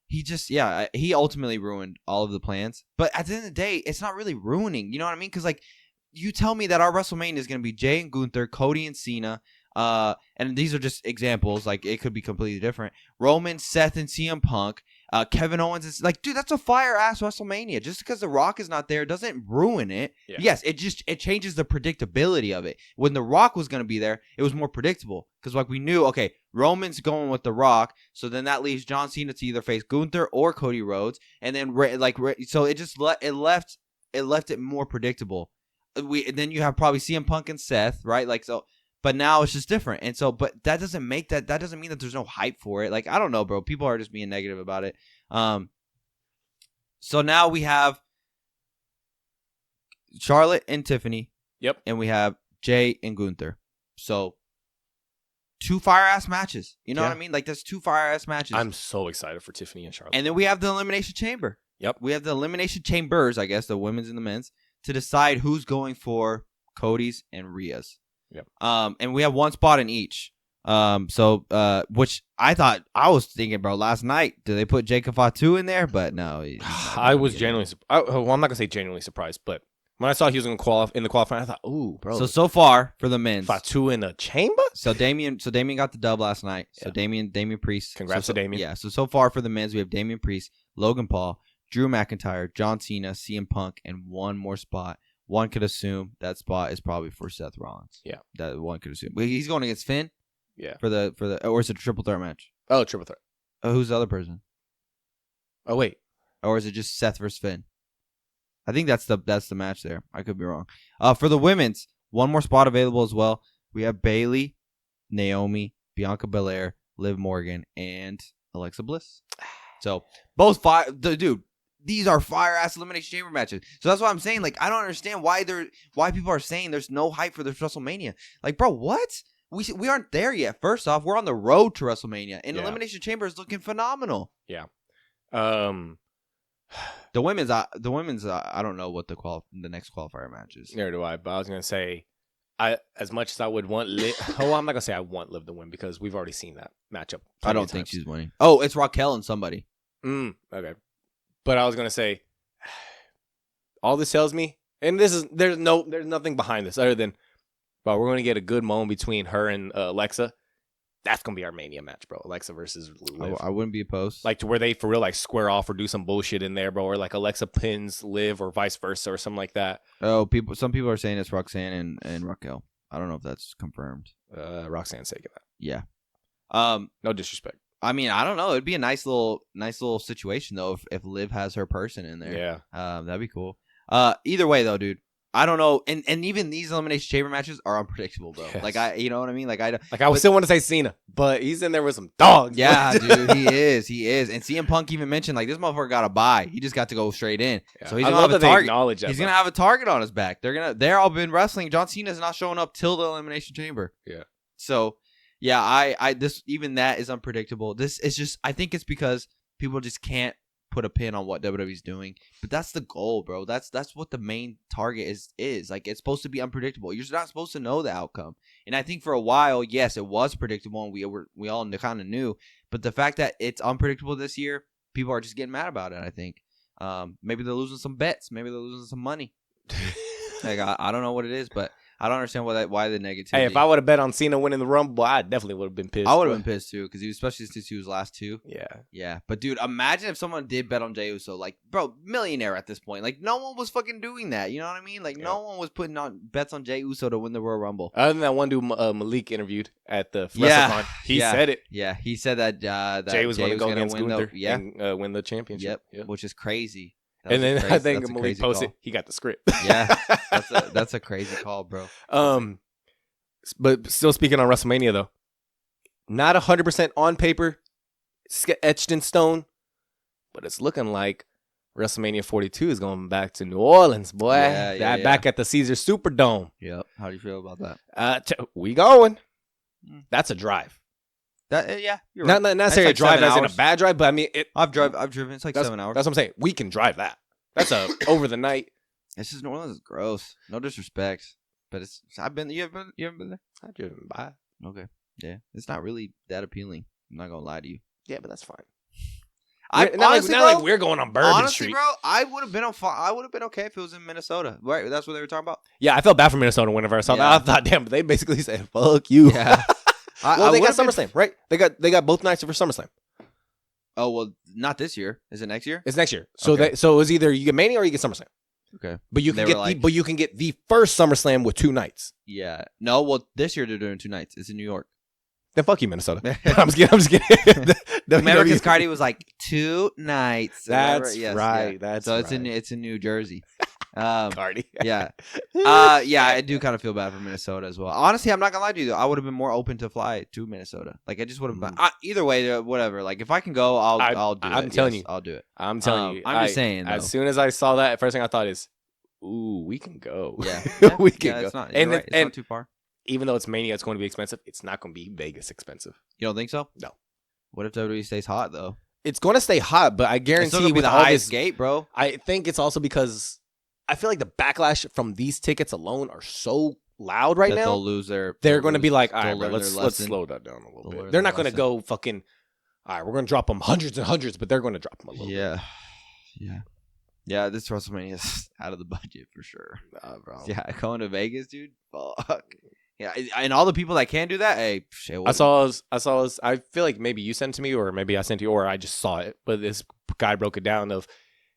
B: he ultimately ruined all of the plans. But at the end of the day, it's not really ruining. You know what I mean? Because like, you tell me that our WrestleMania is going to be Jey and Gunther, Cody and Cena. And these are just examples. Like, it could be completely different. Roman, Seth, and CM Punk. Kevin Owens is like, dude, that's a fire ass WrestleMania. Just because The Rock is not there doesn't ruin it. Yeah. Yes, it changes the predictability of it. When The Rock was going to be there, it was more predictable because like we knew, okay, Roman's going with The Rock, so then that leaves John Cena to either face Gunther or Cody Rhodes, and then so it just left it more predictable. Then you have probably CM Punk and Seth, right? Like so. But now it's just different. And so, but that doesn't mean that there's no hype for it. Like, I don't know, bro. People are just being negative about it. So now we have Charlotte and Tiffany.
A: Yep.
B: And we have Jey and Gunther. So 2 fire-ass matches. You know what I mean? Like, there's 2 fire-ass matches.
A: I'm so excited for Tiffany and Charlotte.
B: And then we have the Elimination Chamber.
A: Yep.
B: We have the Elimination Chambers, I guess, the women's and the men's, to decide who's going for Cody's and Rhea's.
A: Yep.
B: And we have 1 spot in each. Which I was thinking, bro, last night, do they put Jacob Fatu in there? But no.
A: I was genuinely I'm not going to say genuinely surprised, but when I saw he was going to qualify in the qualifying, I thought, ooh, bro.
B: So far for the men's.
A: Fatu in the chamber?
B: So Damian got the dub last night. So Damian Priest.
A: Congrats to Damian.
B: Yeah. So far for the men's, we have Damian Priest, Logan Paul, Drew McIntyre, John Cena, CM Punk, and 1 more spot. One could assume that spot is probably for Seth Rollins.
A: Yeah,
B: that one could assume. He's going against Finn.
A: Yeah,
B: for the or is it a triple threat match?
A: Oh, triple threat.
B: Who's the other person?
A: Oh wait,
B: or is it just Seth versus Finn? I think that's the match there. I could be wrong. For the women's, 1 more spot available as well. We have Bayley, Naomi, Bianca Belair, Liv Morgan, and Alexa Bliss. So both 5. Dude. These are fire-ass Elimination Chamber matches. So that's what I'm saying. Like, I don't understand why people are saying there's no hype for this WrestleMania. Like, bro, what? We aren't there yet. First off, we're on the road to WrestleMania. And Elimination Chamber is looking phenomenal.
A: Yeah.
B: The women's, I don't know what the next qualifier match is.
A: Neither do I. But I was going to say, as much as I would want Liv, I'm not going to say I want Liv to win because we've already seen that matchup.
B: I don't think she's winning. Oh, it's Raquel and somebody.
A: Okay. But I was gonna say, all this tells me, and there's nothing behind this other than, but we're gonna get a good moment between her and Alexa. That's gonna be our Mania match, bro. Alexa versus Liv.
B: I wouldn't be opposed.
A: Like to where they for real like square off or do some bullshit in there, bro, or like Alexa pins Liv or vice versa or something like that.
B: Oh, some people are saying it's Roxanne and Raquel. I don't know if that's confirmed.
A: Roxanne's taking that.
B: Yeah.
A: No disrespect.
B: I mean, I don't know. It'd be a nice little situation though if Liv has her person in there.
A: Yeah.
B: That'd be cool. Either way though, dude. I don't know, and even these Elimination Chamber matches are unpredictable, bro.
A: Yes.
B: Like you know what I mean? Like I
A: still want to say Cena, but he's in there with some dogs.
B: Yeah, dude, he is. And CM Punk even mentioned like this motherfucker got a bye. He just got to go straight in. Yeah. So he's gonna have a target. He's gonna have a target on his back. They're all been wrestling. John Cena's not showing up till the Elimination Chamber.
A: Yeah.
B: So yeah, I even that is unpredictable. This is just I think it's because people just can't put a pin on what WWE's doing, but that's the goal, bro. That's what the main target is. Like, it's supposed to be unpredictable. You're not supposed to know the outcome. And I think for a while, yes, it was predictable, and we all kind of knew. But the fact that it's unpredictable this year, people are just getting mad about it. I think maybe they're losing some bets, maybe they're losing some money. Like I don't know what it is, but I don't understand why the negativity.
A: Hey, if I would have bet on Cena winning the Rumble, I definitely would have been pissed.
B: I would have been pissed too, because especially since he was last two.
A: Yeah.
B: But dude, imagine if someone did bet on Jey Uso, like, bro, millionaire at this point. Like, no one was fucking doing that. You know what I mean? Like, no one was putting on bets on Jey Uso to win the Royal Rumble.
A: Other than that one dude Malik interviewed at the WrestleCon, he said it.
B: Yeah, he said that
A: Jey was going to go against Gunther and win the championship.
B: Yep. Which is crazy.
A: And then I think Malik posted, he got the script.
B: Yeah, that's a crazy call, bro.
A: But still speaking on WrestleMania, though, not 100% on paper, etched in stone, but it's looking like WrestleMania 42 is going back to New Orleans, boy. Back at the Caesar Superdome.
B: Yep. How do you feel about
A: that? We going. That's a drive.
B: You're right.
A: Not necessarily like a drive as in a bad drive, but I mean,
B: I've driven. It's like 7 hours.
A: That's what I'm saying. We can drive that. That's a over the night.
B: It's just New Orleans is gross. No disrespect, but I've been. You haven't been there?
A: I've driven by.
B: Okay. Yeah. It's not really that appealing. I'm not gonna lie to you.
A: Yeah, but that's fine.
B: Honestly,
A: like we're going on Bourbon Street.
B: Bro, I would have been okay if it was in Minnesota. Right? That's what they were talking about.
A: Yeah, I felt bad for Minnesota whenever I saw that. I thought, damn, but they basically said, "Fuck you."
B: Yeah.
A: Well, they got SummerSlam, right? They got both nights for SummerSlam.
B: Oh well, not this year. Is it next year?
A: It's next year. So it was either you get Mania or you get SummerSlam.
B: Okay,
A: but you can get the first SummerSlam with 2 nights.
B: Yeah. No, well, this year they're doing 2 nights. It's in New York.
A: Then fuck you, Minnesota. I'm just kidding.
B: Remember, because Cardi was like 2 nights.
A: That's right. Yeah. That's
B: so
A: right.
B: It's in New Jersey.
A: Cardi.
B: Yeah. I do kind of feel bad for Minnesota as well. Honestly, I'm not gonna lie to you though. I would have been more open to fly to Minnesota. Like I just would have been. Either way, whatever. Like if I can go, I'll do it.
A: I'm telling you,
B: I'll do it.
A: I'm telling you.
B: I'm just saying. Though.
A: As soon as I saw that, first thing I thought is, "Ooh, we can go."
B: Yeah,
A: we can go.
B: It's not, it's not too far.
A: Even though it's Mania, it's going to be expensive. It's not going to be Vegas expensive.
B: You don't think so?
A: No.
B: What if WWE stays hot though?
A: It's going to stay hot, but I guarantee with
B: the
A: all
B: highest
A: this
B: gate, bro.
A: I think it's also because I feel like the backlash from these tickets alone are so loud right now.
B: They'll lose their.
A: They're going to be like, all right, bro, let's slow that down a little bit. They're not going to go fucking. All right, we're going to drop them hundreds and hundreds, but they're going to drop them a little bit.
B: Yeah. This WrestleMania is out of the budget for sure.
A: Nah, bro.
B: Yeah, going to Vegas, dude. Fuck. Yeah, and all the people that can do that, hey, shit.
A: I saw us. I feel like maybe you sent it to me, or maybe I sent you, or I just saw it. But this guy broke it down of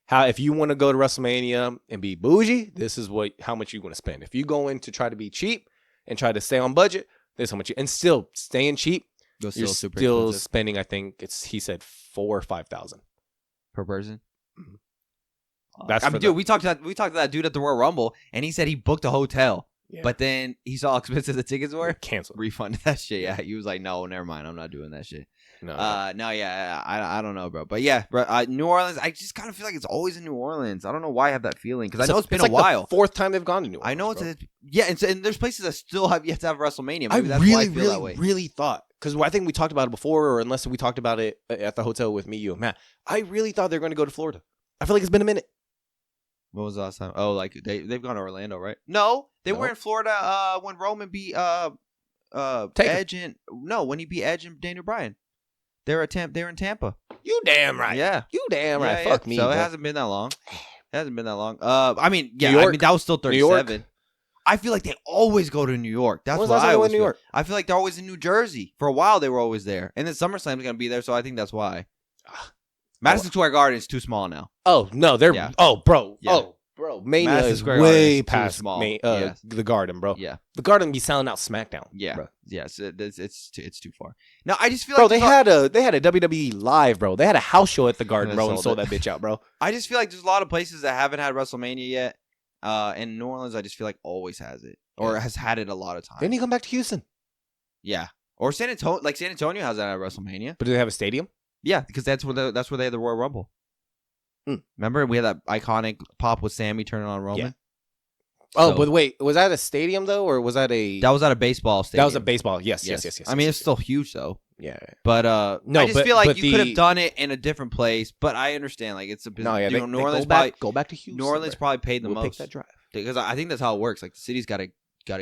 A: how if you want to go to WrestleMania and be bougie, this is how much you're going to spend. If you go in to try to be cheap and try to stay on budget, this is how much. And still staying cheap, you're still spending. I think he said $4,000 or $5,000
B: per person.
A: Mm-hmm.
B: Dude, we talked to that dude at the Royal Rumble, and he said he booked a hotel. Yeah. But then he saw how expensive the tickets were.
A: Canceled.
B: Refunded that shit. Yeah, he was like, "No, never mind. I'm not doing that shit."
A: No.
B: Yeah. I don't know, bro. But yeah, bro, New Orleans. I just kind of feel like it's always in New Orleans. I don't know why I have that feeling because I know it's been a while.
A: The 4th time they've gone to New Orleans.
B: I know and there's places that still have yet to have WrestleMania. Maybe that's why I feel that way.
A: Really thought because I think we talked about it before, or unless we talked about it at the hotel with me, you, and Matt. I really thought they were going to go to Florida. I feel like it's been a minute.
B: When was the last time? Oh, like they've gone to Orlando, right? No, they were in Florida when Roman beat Edge and when he beat Edge and Daniel Bryan. They're in Tampa.
A: You damn right.
B: Yeah,
A: you damn right. Fuck me.
B: So it hasn't been that long. I mean, that was still 37. I feel like they always go to New York. That's why I always New York. I feel like they're always in New Jersey. For a while, they were always there, and then SummerSlam's gonna be there, so I think that's why. Madison Square Garden is too small now.
A: Oh no, they're bro. Yeah. Oh, Bro, Mania
B: Madison
A: is
B: Square
A: way
B: Garden is
A: past
B: too small. Yes.
A: the Garden, bro.
B: Yeah.
A: The Garden be selling out SmackDown.
B: Yeah.
A: Bro.
B: Yes. It's too far. No, I just feel
A: Bro,
B: like
A: they had a WWE live, bro. They had a house show at the Garden, bro, and sold that bitch out, bro.
B: I just feel like there's a lot of places that haven't had WrestleMania yet. And New Orleans, I just feel like always has it or has had it a lot of times.
A: Then you come back to Houston.
B: Yeah. Or San Antonio, like San Antonio has that at WrestleMania.
A: But do they have a stadium?
B: Yeah, because that's where they had the Royal Rumble. Remember we had that iconic pop with Sammy turning on Roman.
A: Yeah. Oh, but wait, was that a stadium though, or was that a?
B: That was at a baseball stadium.
A: That was a baseball. Yes.
B: I mean, it's still huge though.
A: Yeah.
B: But
A: no,
B: I just feel like you could have done it in a different place. But I understand, like it's a business.
A: No, yeah,
B: New Orleans
A: go back to Houston.
B: New Orleans probably paid the most.
A: Take that drive
B: because I think that's how it works. Like the city's got to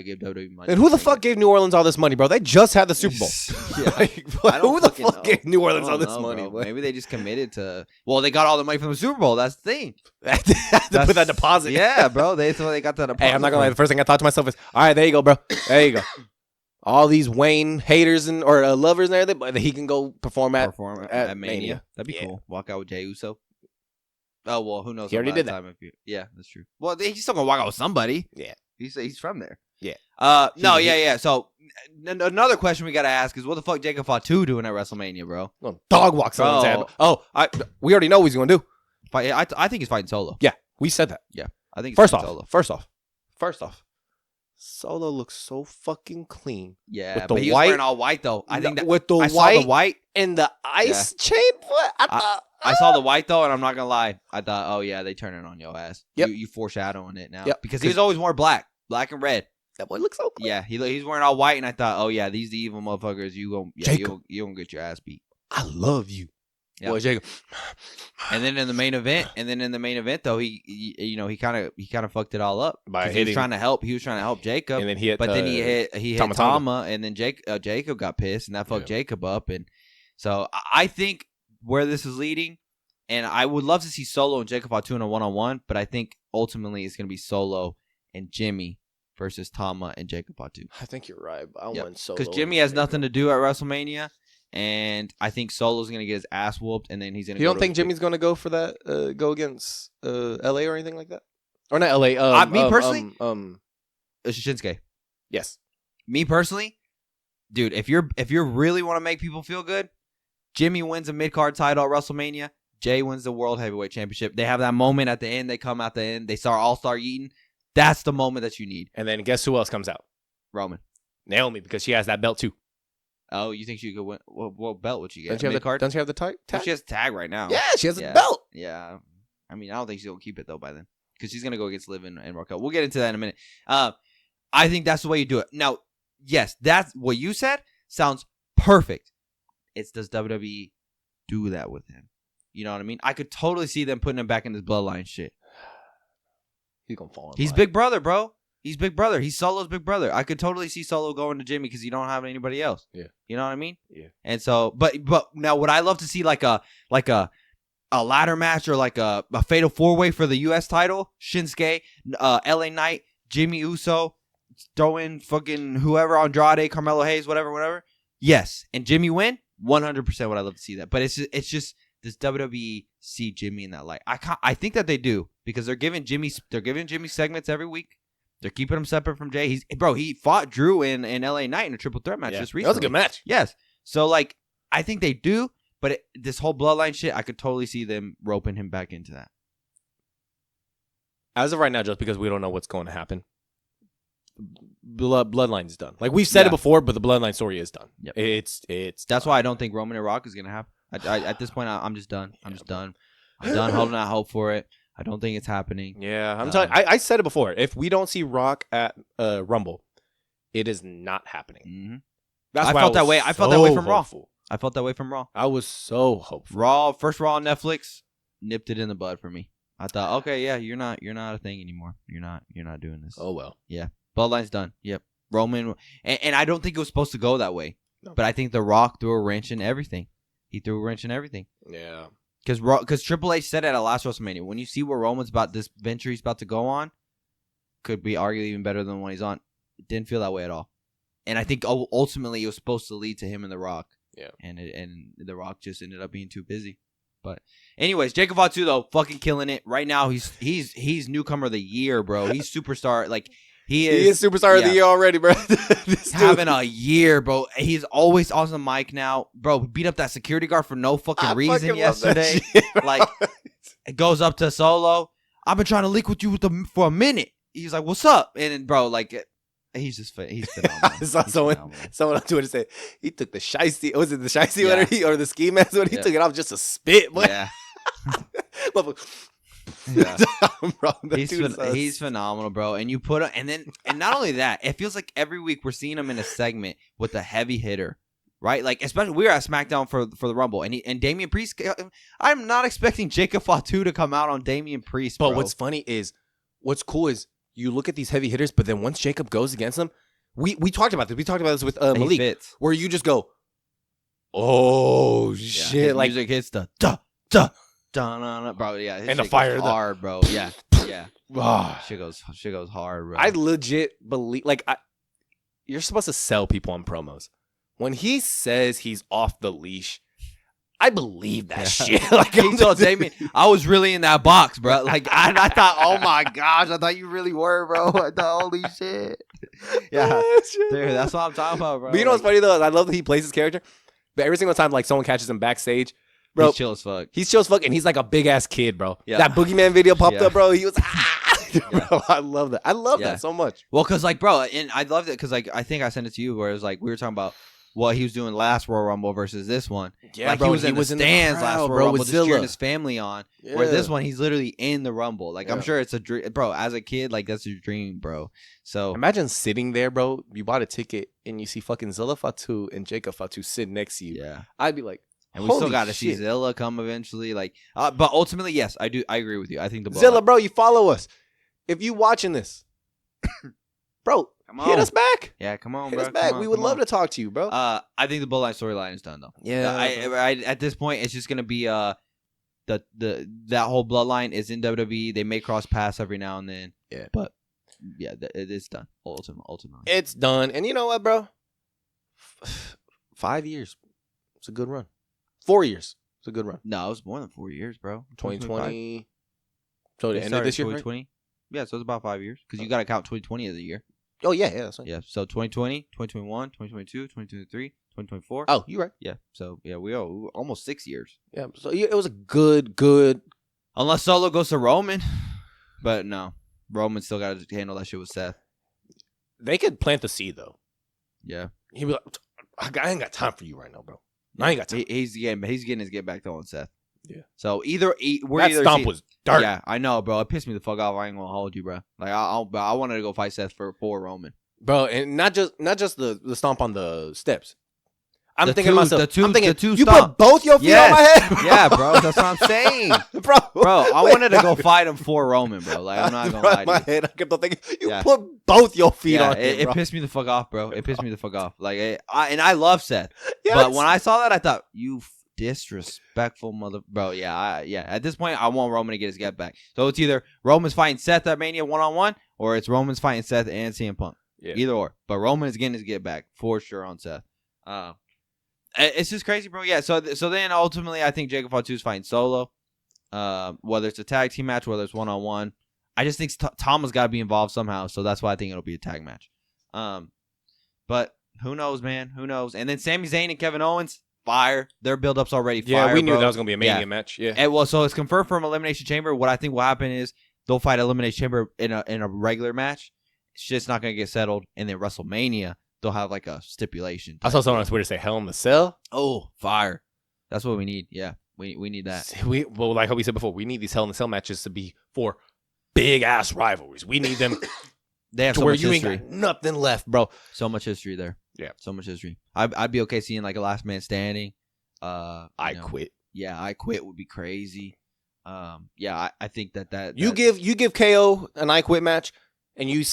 B: give WWE money.
A: And who the fuck gave New Orleans all this money, bro? They just had the Super Bowl. Who the fuck gave New Orleans all this money?
B: Maybe they just committed to. Well, they got all the money from the Super Bowl. That's the thing.
A: They had to put that deposit.
B: Yeah, bro. They got that deposit.
A: Hey, I'm not gonna lie. The first thing I thought to myself is, all right, there you go, bro. There you go. All these Wayne haters or lovers and everything, but he can go perform at Mania.
B: That'd be cool. Walk out with Jey Uso. Oh well, who knows?
A: He already did that.
B: Yeah, that's true. Well, he's still gonna walk out with somebody.
A: Yeah,
B: he's from there.
A: Yeah.
B: Yeah. So another question we gotta ask is, what the fuck Jacob Fatu doing at WrestleMania, bro?
A: No, dog walks someone's head. Oh, we already know what he's gonna do.
B: I think he's fighting Solo.
A: Yeah, we said that.
B: Yeah, I think.
A: First off, Solo looks so fucking clean.
B: Yeah, but he was wearing all white though. I think that
A: with the white and the ice chain. What
B: I saw the white though, and I'm not gonna lie. I thought, oh yeah, they turning on your ass.
A: Yep.
B: You foreshadowing it now.
A: Yep.
B: Because he was always more black and red.
A: That boy looks so clean.
B: Yeah, he's wearing all white, and I thought, oh yeah, these the evil motherfuckers. You gonna get your ass beat.
A: I love you.
B: Yep.
A: Boy, Jacob.
B: And then in the main event, though, he kind of fucked it all up
A: by
B: he was trying to help Jacob,
A: and then he hit
B: Tama, and then Jacob got pissed, and that fucked Jacob up, and so I think where this is leading, and I would love to see Solo and Jacob Fatu in a 1-on-1, but I think ultimately it's gonna be Solo and Jimmy versus Tama and Jacob Fatu.
A: I think you're right. I want Solo
B: because Jimmy has nothing to do at WrestleMania. And I think Solo's gonna get his ass whooped, and then he's gonna.
A: You don't think Jimmy's gonna go for that? Go against LA or anything like that? Or not LA?
B: Me personally, Shinsuke.
A: Yes.
B: Me personally, dude. If you really want to make people feel good, Jimmy wins a mid-card title at WrestleMania. Jey wins the World Heavyweight Championship. They have that moment at the end. They come out the end. They start all-star eating. That's the moment that you need.
A: And then guess who else comes out?
B: Roman.
A: Naomi, because she has that belt too.
B: Oh, you think she could win? What belt would she get?
A: Doesn't she have the tag?
B: She has a tag right now.
A: Yeah, she has a belt.
B: Yeah. I mean, I don't think she's going to keep it, though, by then. Because she's going to go against Liv and Raquel. We'll get into that in a minute. I think that's the way you do it. Now, yes, that's what you said sounds perfect. Does WWE do that with him? You know what I mean? I could totally see them putting him back in this bloodline shit.
A: He's going to fall in
B: He's
A: line.
B: Big Brother, bro. He's Big Brother. He's Solo's Big Brother. I could totally see Solo going to Jimmy because you don't have anybody else.
A: Yeah.
B: You know what I mean?
A: Yeah.
B: And so, but now would I love to see like a ladder match or like a fatal 4-way for the U.S. title? Shinsuke, LA Knight, Jimmy Uso, throw in fucking whoever, Andrade, Carmelo Hayes, whatever. Yes. And Jimmy win? 100% would I love to see that. But it's just does WWE see Jimmy in that light? I think that they do because they're giving Jimmy segments every week. They're keeping him separate from Jey. He fought Drew in LA Knight in a triple threat match just recently.
A: That was a good match.
B: Yes. So, like, I think they do, but this whole bloodline shit, I could totally see them roping him back into that.
A: As of right now, just because we don't know what's going to happen, bloodline's done. Like, we've said it before, but the bloodline story is done.
B: Yep.
A: It's
B: That's why I don't think Roman and Rock is going to happen. At this point, I'm just done. I'm done holding out hope for it. I don't think it's happening.
A: Yeah, I'm telling you, I said it before. If we don't see Rock at Rumble, it is not happening.
B: Mm-hmm.
A: That's why I felt that way.
B: I felt that way from Raw. I felt that way from Raw.
A: I was so hopeful.
B: First Raw on Netflix, nipped it in the bud for me. I thought, okay, yeah, you're not a thing anymore. You're not doing this.
A: Oh well.
B: Yeah, Bloodline's done. Yep, Roman, and I don't think it was supposed to go that way. No. But I think The Rock threw a wrench in everything. He threw a wrench in everything.
A: Yeah.
B: Because Triple H said it at last WrestleMania, when you see where Roman's about, this venture he's about to go on, could be arguably even better than when he's on. It didn't feel that way at all. And I think ultimately it was supposed to lead to him and The Rock.
A: Yeah.
B: And The Rock just ended up being too busy. But anyways, Jacob Fatu though, fucking killing it right now. He's newcomer of the year, bro. He's superstar. Like he is
A: superstar of the year already, bro.
B: He's having a year, bro. He's always on the mic now, bro. Beat up that security guard for no fucking reason yesterday. Like it goes up to Solo. I've been trying to link with you for a minute. He's like, "What's up?" And bro, like. He's phenomenal.
A: I saw someone on Twitter say he took the shiesty. Was it the shiesty or the ski mask? When he took it off just a spit, boy.
B: Yeah.
A: Yeah. Bro,
B: he's phenomenal, bro. And you put and not only that, it feels like every week we're seeing him in a segment with a heavy hitter, right? Like especially we were at SmackDown for the Rumble, and Damian Priest. I'm not expecting Jacob Fatu to come out on Damian Priest, bro.
A: But what's cool is. You look at these heavy hitters, but then once Jacob goes against them, we talked about this. We talked about this with Malik, where you just go, "Oh shit!"
B: His
A: like
B: music hits the da da da, bro. Yeah,
A: and the fire
B: hard, bro. Yeah, yeah. Shit goes hard, bro.
A: I legit believe, you're supposed to sell people on promos. When he says he's off the leash. I believe that shit. Like
B: he told Damien, I was really in that box, bro. Like I thought, oh my gosh, I thought you really were, bro. I thought, holy shit. Yeah, dude, that's what I'm talking about, bro.
A: But you know what's funny though? I love that he plays his character. But every single time, like someone catches him backstage, bro,
B: he's chill as fuck.
A: He's chill as fuck, and he's like a big ass kid, bro. Yeah. That Boogeyman video popped up, bro. He was, bro. I love that. I love that so much.
B: Well, cause like, bro, and I loved it because like I think I sent it to you where it was like we were talking about. What he was doing last Royal Rumble versus this one. Yeah, like bro, he was in the stands last Royal Rumble just cheering his family on. Yeah. Where this one, he's literally in the Rumble. Like, I'm sure it's a dream. Bro, as a kid, like, that's your dream, bro. So
A: imagine sitting there, bro. You bought a ticket and you see fucking Zilla Fatu and Jacob Fatu sitting next to you.
B: Yeah.
A: I'd be like,
B: and we still got to see Zilla come eventually. Like, but ultimately, yes, I agree with you. I think
A: Zilla, bro, you follow us. If you watching this, bro, hit us back.
B: Yeah, come on,
A: hit
B: bro.
A: Us back. We would love to talk to you, bro.
B: I think the Bloodline storyline is done though.
A: Yeah.
B: I at this point, it's just gonna be that whole Bloodline is in WWE. They may cross paths every now and then.
A: Yeah.
B: But yeah, it is done. Ultimately,
A: it's done. And you know what, bro? 5 years. It's a good run. 4 years. It's a good run.
B: No, it was more than 4 years, bro.
A: 2020. So the end of this year,
B: 2020. Right? Yeah, so it's about 5 years because you got to count 2020 as a year.
A: Oh, yeah, that's right.
B: Yeah, so 2020, 2021, 2022, 2023, 2024.
A: Oh, you're right.
B: Yeah, so yeah, we are almost 6 years.
A: Yeah, so it was a good.
B: Unless Solo goes to Roman. But no, Roman still got to handle that shit with Seth.
A: They could plant the seed, though.
B: Yeah.
A: He'd be like, I ain't got time for you right now, bro. Yeah. I ain't got time.
B: He's getting his get back though on Seth.
A: Yeah.
B: So
A: that stomp was dark.
B: Yeah, I know, bro. It pissed me the fuck off. I ain't gonna hold you, bro. Like I wanted to go fight Seth for Roman,
A: bro, and not just the stomp on the steps. I'm thinking to myself, you put both your feet on my head, bro.
B: Yeah, bro. That's what I'm saying, bro. I wanted to go fight him for Roman, bro. Like I'm not gonna lie to you.
A: Head, I kept on thinking, you put both your feet on him,
B: it pissed me the fuck off, bro. It pissed me the fuck off. Like I love Seth, but when I saw that, I thought you disrespectful mother, bro. Yeah. At this point, I want Roman to get his get back. So it's either Roman's fighting Seth at Mania 1-on-1, or it's Roman's fighting Seth and CM Punk. Yeah. Either or. But Roman is getting his get back for sure on Seth. It's just crazy, bro. Yeah. So then ultimately, I think Jacob Fatu is fighting Solo. Whether it's a tag team match, whether it's 1-on-1, I just think Tom has got to be involved somehow. So that's why I think it'll be a tag match. But who knows, man? Who knows? And then Sami Zayn and Kevin Owens. Fire. Their build-up's already fire.
A: Yeah, we knew
B: bro.
A: that was going to be a Mania match. Yeah.
B: And well, so it's confirmed from Elimination Chamber. What I think will happen is they'll fight Elimination Chamber in a regular match. Shit's not going to get settled. And then WrestleMania, they'll have like a stipulation.
A: I saw someone on Twitter say Hell in the Cell.
B: Oh, fire. That's what we need. Yeah, we need that.
A: Well, like how we said before, we need these Hell in the Cell matches to be for big-ass rivalries. We need them
B: they have
A: to
B: so
A: where
B: much
A: you
B: history.
A: Ain't got nothing left, bro.
B: So much history there.
A: Yeah.
B: So much history. I'd be okay seeing like a last man standing.
A: I quit.
B: Yeah, I quit would be crazy. Yeah, I think that
A: you give KO an I quit match, and you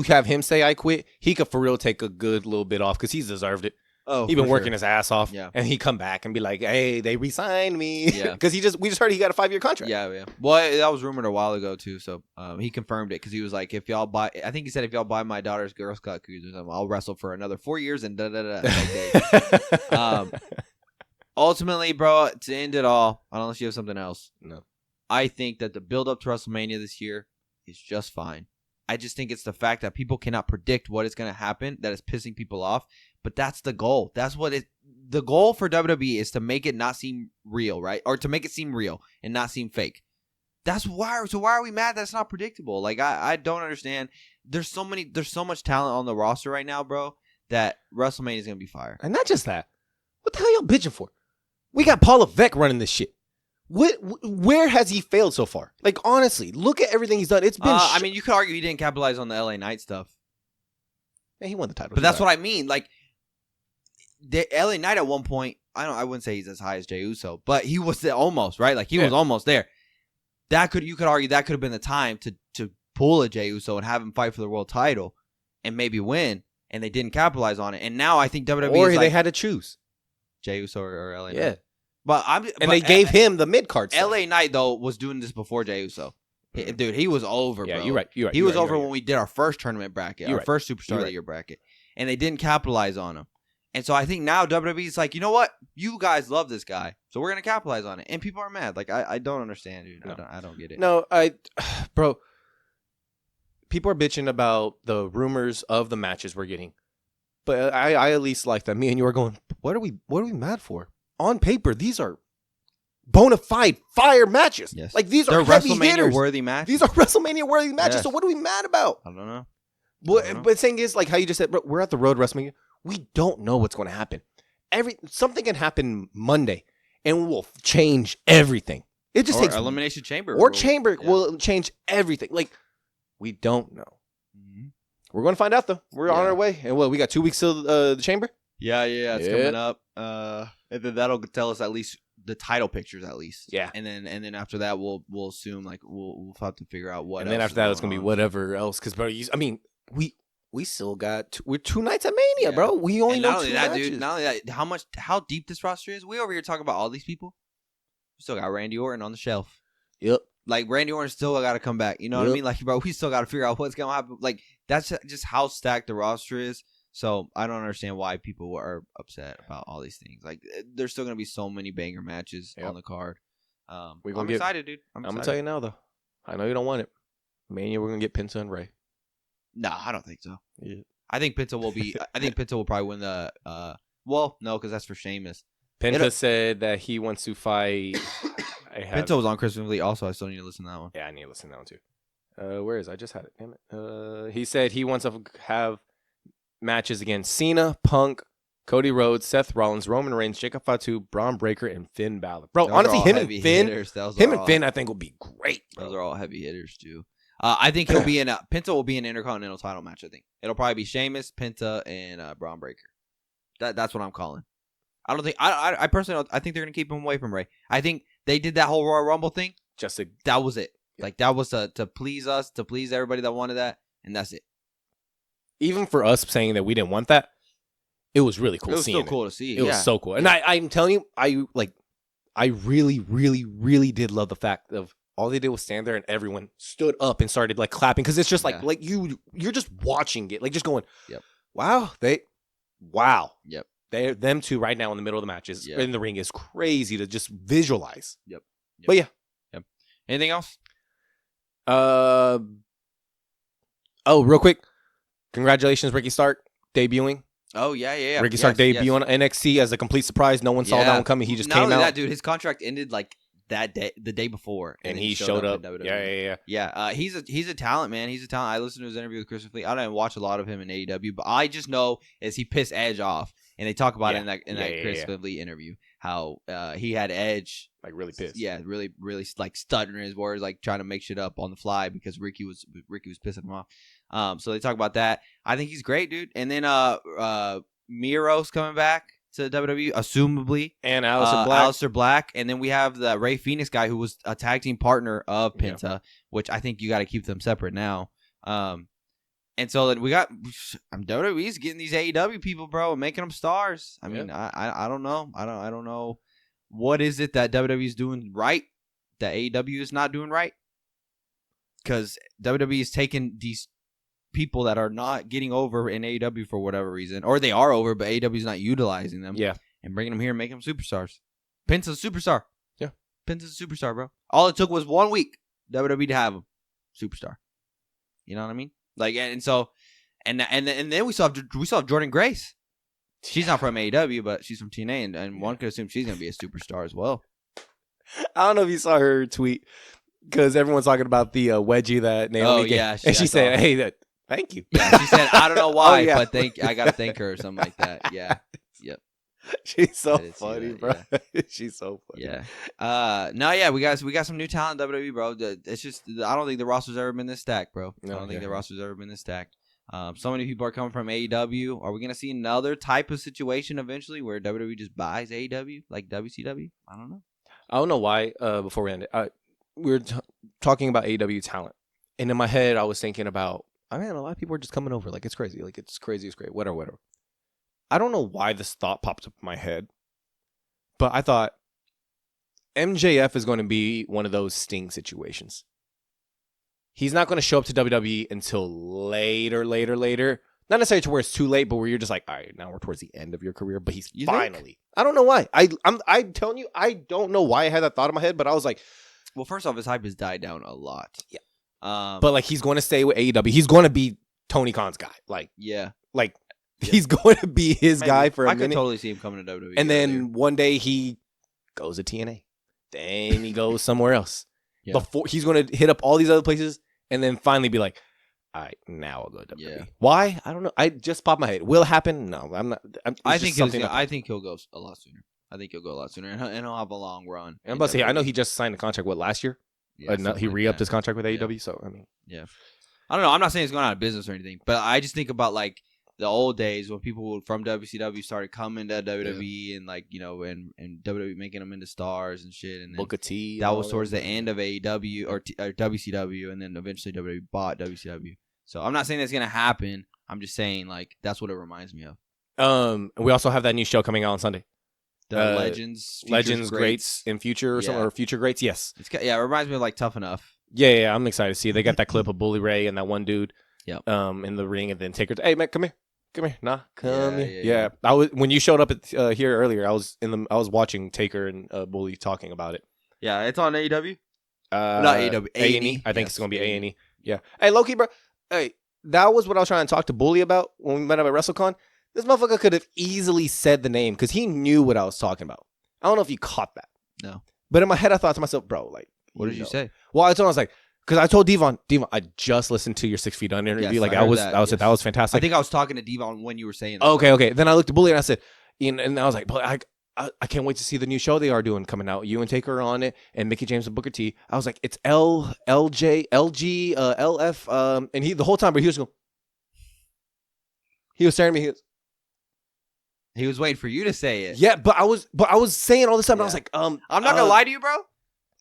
A: have him say I quit. He could for real take a good little bit off because he's deserved it.
B: Oh,
A: he's been working his ass off.
B: Yeah,
A: and he come back and be like, "Hey, they re-signed me."
B: Yeah,
A: because we just heard he got a 5-year contract.
B: Yeah. Well, that was rumored a while ago too. So he confirmed it because he was like, "If y'all buy," I think he said, "If y'all buy my daughter's Girl Scout cruise or something, I'll wrestle for another 4 years and da da da." Ultimately, bro, to end it all, unless you have something else.
A: No.
B: I think that the build-up to WrestleMania this year is just fine. I just think it's the fact that people cannot predict what is going to happen that is pissing people off. But that's the goal. That's what it. The goal for WWE is to make it not seem real, right? Or to make it seem real and not seem fake. That's why. So why are we mad that it's not predictable? Like I don't understand. There's so much talent on the roster right now, bro, that WrestleMania is gonna be fire.
A: And not just that. What the hell y'all bitching for? We got Paul Levesque running this shit. Where has he failed so far? Like, honestly, look at everything he's done. It's been.
B: I mean, you could argue he didn't capitalize on the LA Knight stuff.
A: Man, he won the title.
B: But that's what I mean. Like, the LA Knight at one point, I wouldn't say he's as high as Jey Uso, but he was there almost, right? Like, he was almost there. You could argue that could have been the time to pull a Jey Uso and have him fight for the world title and maybe win, and they didn't capitalize on it. And now I think WWE
A: or
B: is
A: they had to choose
B: Jey Uso or LA Knight.
A: Yeah.
B: But
A: they gave him the mid card.
B: LA Knight though was doing this before Jey Uso. Dude, he was over, bro.
A: You're right.
B: He was over when we did our first tournament bracket, our first Superstar of the Year bracket, and they didn't capitalize on him. And so I think now WWE is like, you know what? You guys love this guy, so we're gonna capitalize on it. And people are mad. Like I don't understand, dude. No. I don't get it.
A: No, bro. People are bitching about the rumors of the matches we're getting, but I at least like that. Me and you are going. What are we mad for? On paper, these are bona fide fire matches.
B: Yes.
A: Like these are heavy hitters.
B: WrestleMania-worthy matches.
A: These are WrestleMania-worthy matches.
B: Yes.
A: So what are we mad about?
B: I don't know.
A: But the thing is, like how you just said, bro, we're at the road WrestleMania. We don't know what's going to happen. Something can happen Monday, and will change everything. It just takes
B: Elimination Chamber
A: will change everything. Like we don't know. Mm-hmm. We're going to find out though. We're on our way, and we got 2 weeks till the Chamber.
B: Yeah, it's coming up. And then that'll tell us at least the title pictures, at least.
A: Yeah.
B: And then after that, we'll assume like we'll have to figure out what.
A: And then after that, it's gonna be whatever else. Because bro, we still got we're 2 nights at Mania, bro. We only know 2 matches.
B: Dude, not only that, how deep this roster is. We over here talking about all these people. We still got Randy Orton on the shelf.
A: Yep.
B: Like Randy Orton still got to come back. You know what I mean? Like, bro, we still got to figure out what's gonna happen. Like that's just how stacked the roster is. So I don't understand why people are upset about all these things. Like there's still gonna be so many banger matches on the card. I'm excited, dude. I'm
A: gonna tell you now though. I know you don't want it. Mania, we're gonna get Penta and Ray.
B: No, I don't think so.
A: Yeah.
B: I think Penta will be. I think Penta will probably win the. Well, no, because that's for Sheamus.
A: Penta said that he wants to fight.
B: Penta was on Christmas Week. Also, I still need to listen to that one.
A: Yeah, I need to listen to that one too. Where is it? I just had it. Damn it. He said he wants to have matches against Cena, Punk, Cody Rhodes, Seth Rollins, Roman Reigns, Jacob Fatu, Braun Breaker, and Finn Balor. Bro, honestly, him and Finn, I think will be great. Bro.
B: Those are all heavy hitters too. I think he'll be in Penta will be an Intercontinental title match. I think it'll probably be Sheamus, Penta, and Braun Breaker. That's what I'm calling. I don't think I personally I think they're gonna keep him away from Ray. I think they did that whole Royal Rumble thing. That was it. Yeah. Like that was to please us, to please everybody that wanted that, and that's it.
A: Even for us saying that we didn't want that, it was really cool.
B: It was still cool to see.
A: It was so cool, and I'm telling you, I really, really, really did love the fact of all they did was stand there and everyone stood up and started like clapping because it's just like you're just watching it, like just going, wow,
B: yep.
A: Them two right now in the middle of the matches in the ring is crazy to just visualize.
B: Yep.
A: But yeah.
B: Yep. Anything else?
A: Real quick. Congratulations, Ricky Stark, debuting.
B: Oh, yeah.
A: Ricky Stark debuting on NXT as a complete surprise. No one saw that one coming. He just came out.
B: That, dude, his contract ended like that day, the day before.
A: And he showed up.
B: Yeah. He's a talent, man. He's a talent. I listened to his interview with Christopher Lee. I didn't watch a lot of him in AEW, but I just know as he pissed Edge off. And they talk about it in that Christopher Lee interview, how he had Edge.
A: Like really pissed.
B: Yeah, really, really like stuttering his words, like trying to make shit up on the fly because Ricky was pissing him off. So they talk about that. I think he's great, dude. And then Miro's coming back to WWE, assumably.
A: And Aleister
B: Black. And then we have the Rey Fenix guy who was a tag team partner of Penta, which I think you got to keep them separate now. And so then we got WWE's getting these AEW people, bro, and making them stars. I mean, I don't know. I don't know. What is it that WWE's doing right that AEW is not doing right? Because WWE is taking these people that are not getting over in AEW for whatever reason, or they are over, but AEW is not utilizing them.
A: Yeah.
B: And bringing them here and making them superstars. Penta's a superstar.
A: Yeah.
B: Penta's a superstar, bro. All it took was 1 week WWE to have him. Superstar. You know what I mean? Like, and so, and then we saw Jordan Grace. She's not from AEW, but she's from TNA, and one could assume she's gonna be a superstar as well.
A: I don't know if you saw her tweet because everyone's talking about the wedgie that Naomi gave.
B: Yeah,
A: and she said, "Hey, thank you."
B: Yeah, she said, "I don't know why, but I gotta thank her," or something like that. Yeah, yep.
A: She's so funny, bro. Yeah. She's so funny.
B: Yeah. No, yeah, we got some new talent in WWE, bro. It's just I don't think the roster's ever been this stacked, bro. I don't think the roster's ever been this stacked. So many people are coming from AEW. Are we going to see another type of situation eventually where WWE just buys AEW like WCW? I don't know.
A: I don't know why. Before we end it, we were talking about AEW talent, and in my head, I was thinking about, a lot of people are just coming over. Like, it's crazy. Like, it's crazy. It's great. Whatever. I don't know why this thought popped up in my head, but I thought MJF is going to be one of those Sting situations. He's not going to show up to WWE until later. Not necessarily to where it's too late, but where you're just like, all right, now we're towards the end of your career. But he's finally. Think? I don't know why. I'm telling you, I don't know why I had that thought in my head, but I was like,
B: well, first off, his hype has died down a lot.
A: Yeah. But like, he's going to stay with AEW. He's going to be Tony Khan's guy. Like,
B: yeah.
A: Like, he's going to be his guy for a minute.
B: I could totally see him coming to WWE.
A: And then one day he goes to TNA. Then he goes somewhere else. Yeah. Before he's going to hit up all these other places and then finally be like, all right, now I'll go to WWE. Yeah. Why? I don't know. I just popped my head. Will it happen? No, I'm not.
B: I think he'll go a lot sooner. And he'll have a long run.
A: And I'm about to say, I know he just signed a contract, last year? Yeah, he re-upped his contract with AEW, so, I mean.
B: Yeah. I don't know. I'm not saying he's going out of business or anything, but I just think about, like, the old days when people from WCW started coming to WWE and like, you know, and WWE making them into stars and shit. And
A: Booker T.
B: That was towards the end of AEW or WCW, and then eventually WWE bought WCW. So I'm not saying that's gonna happen. I'm just saying like that's what it reminds me of.
A: We also have that new show coming out on Sunday.
B: The Legends
A: Greats in Future or something, or Future Greats. Yes.
B: It reminds me of like Tough Enough.
A: Yeah. I'm excited to see. They got that clip of Bully Ray and that one dude.
B: Yeah.
A: In the ring, and then Taker. Hey man, come here. Nah, come here. Yeah. I was when you showed up at here earlier. I was watching Taker and Bully talking about it.
B: Yeah, it's on AEW.
A: Not AEW. A&E. I think it's gonna be A&E. Yeah. Hey, Loki, bro. Hey, that was what I was trying to talk to Bully about when we met up at WrestleCon. This motherfucker could have easily said the name because he knew what I was talking about. I don't know if you caught that.
B: No.
A: But in my head, I thought to myself, bro, like,
B: what did you say?
A: Well, I was like. Because I told Devon, I just listened to your 6 Feet Under interview. Yes, that was fantastic.
B: I think I was talking to Devon when you were saying that.
A: Okay. Then I looked at Bully and I said, and I was like, but I can't wait to see the new show they are doing coming out. You and Taker are on it, and Mickie James and Booker T. I was like, it's LG, LF, and he the whole time, but he was staring at me.
B: He was waiting for you to say it.
A: Yeah, but I was saying all this stuff. And I was like, I'm
B: not gonna lie to you, bro.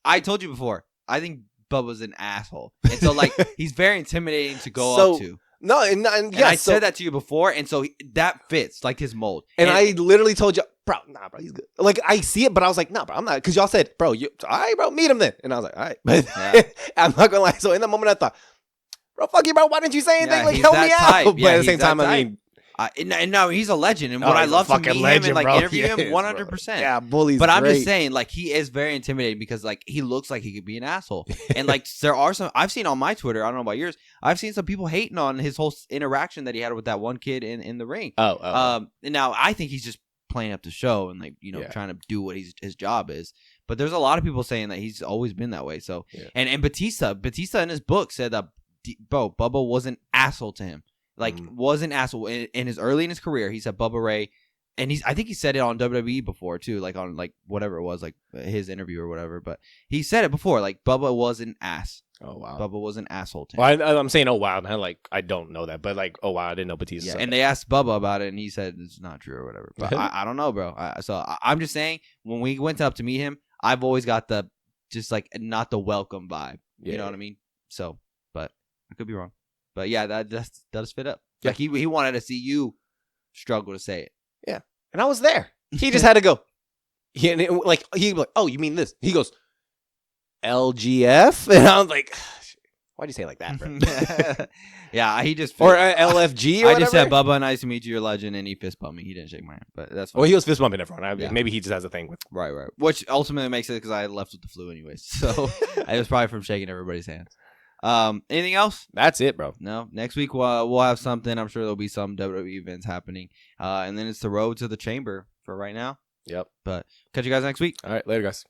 B: I told you before. I think Bubba's an asshole, and so like he's very intimidating to go up to.
A: No, and I
B: said that to you before, and so that fits like his mold.
A: And I literally told you, bro, he's good. Like I see it, but I was like, nah, bro, I'm not, because y'all said, bro, all right, bro, meet him then, and I was like, all right, but I'm not gonna lie. So in that moment, I thought, bro, fuck you, bro, why didn't you say anything? Like help me out. But at the same time, I mean.
B: And no, he's a legend, and when I love to meet him and like interview him, 100%.
A: Yeah, Bully's
B: But I'm
A: great.
B: just saying, like he is very intimidating because like he looks like he could be an asshole, and like there are some I've seen on my Twitter. I don't know about yours. I've seen some people hating on his whole interaction that he had with that one kid in the ring. And now I think he's just playing up the show and like trying to do what his job is. But there's a lot of people saying that he's always been that way. So and Batista in his book said that Bubba was an asshole to him. Like, was an asshole in his career. He said Bubba Ray, and I think he said it on WWE before too, like on like whatever it was, like his interview or whatever. But he said it before, like Bubba was an ass.
A: Oh wow,
B: Bubba was an asshole to him.
A: Well, I'm saying oh wow, not like I don't know that, but like oh wow, I didn't know Batista.
B: Yeah, and they asked Bubba about it, and he said it's not true or whatever. But I don't know, bro. I'm just saying when we went up to meet him, I've always got the just like not the welcome vibe. You know what I mean? So, but I could be wrong. But yeah, that does fit up. Yeah. Like he wanted to see you struggle to say it.
A: Yeah, and I was there. He just had to go. He was like, oh, you mean this? He goes, LGF, and I was like, Why'd you say it like that, bro?
B: Yeah, he just
A: or LFG. Or
B: I
A: whatever?
B: just said, Bubba, nice to meet you, you're a legend, and he fist bumped me. He didn't shake my hand, but that's fine.
A: Well, he was fist bumping everyone. Maybe he just has a thing with.
B: Right. Which ultimately makes it because I left with the flu anyways, so it was probably from shaking everybody's hands. Anything else?
A: That's it, bro.
B: No. Next week we'll have something. I'm sure there'll be some WWE events happening, and then it's the road to the chamber for right now.
A: Yep.
B: But catch you guys next week.
A: All right, later, guys.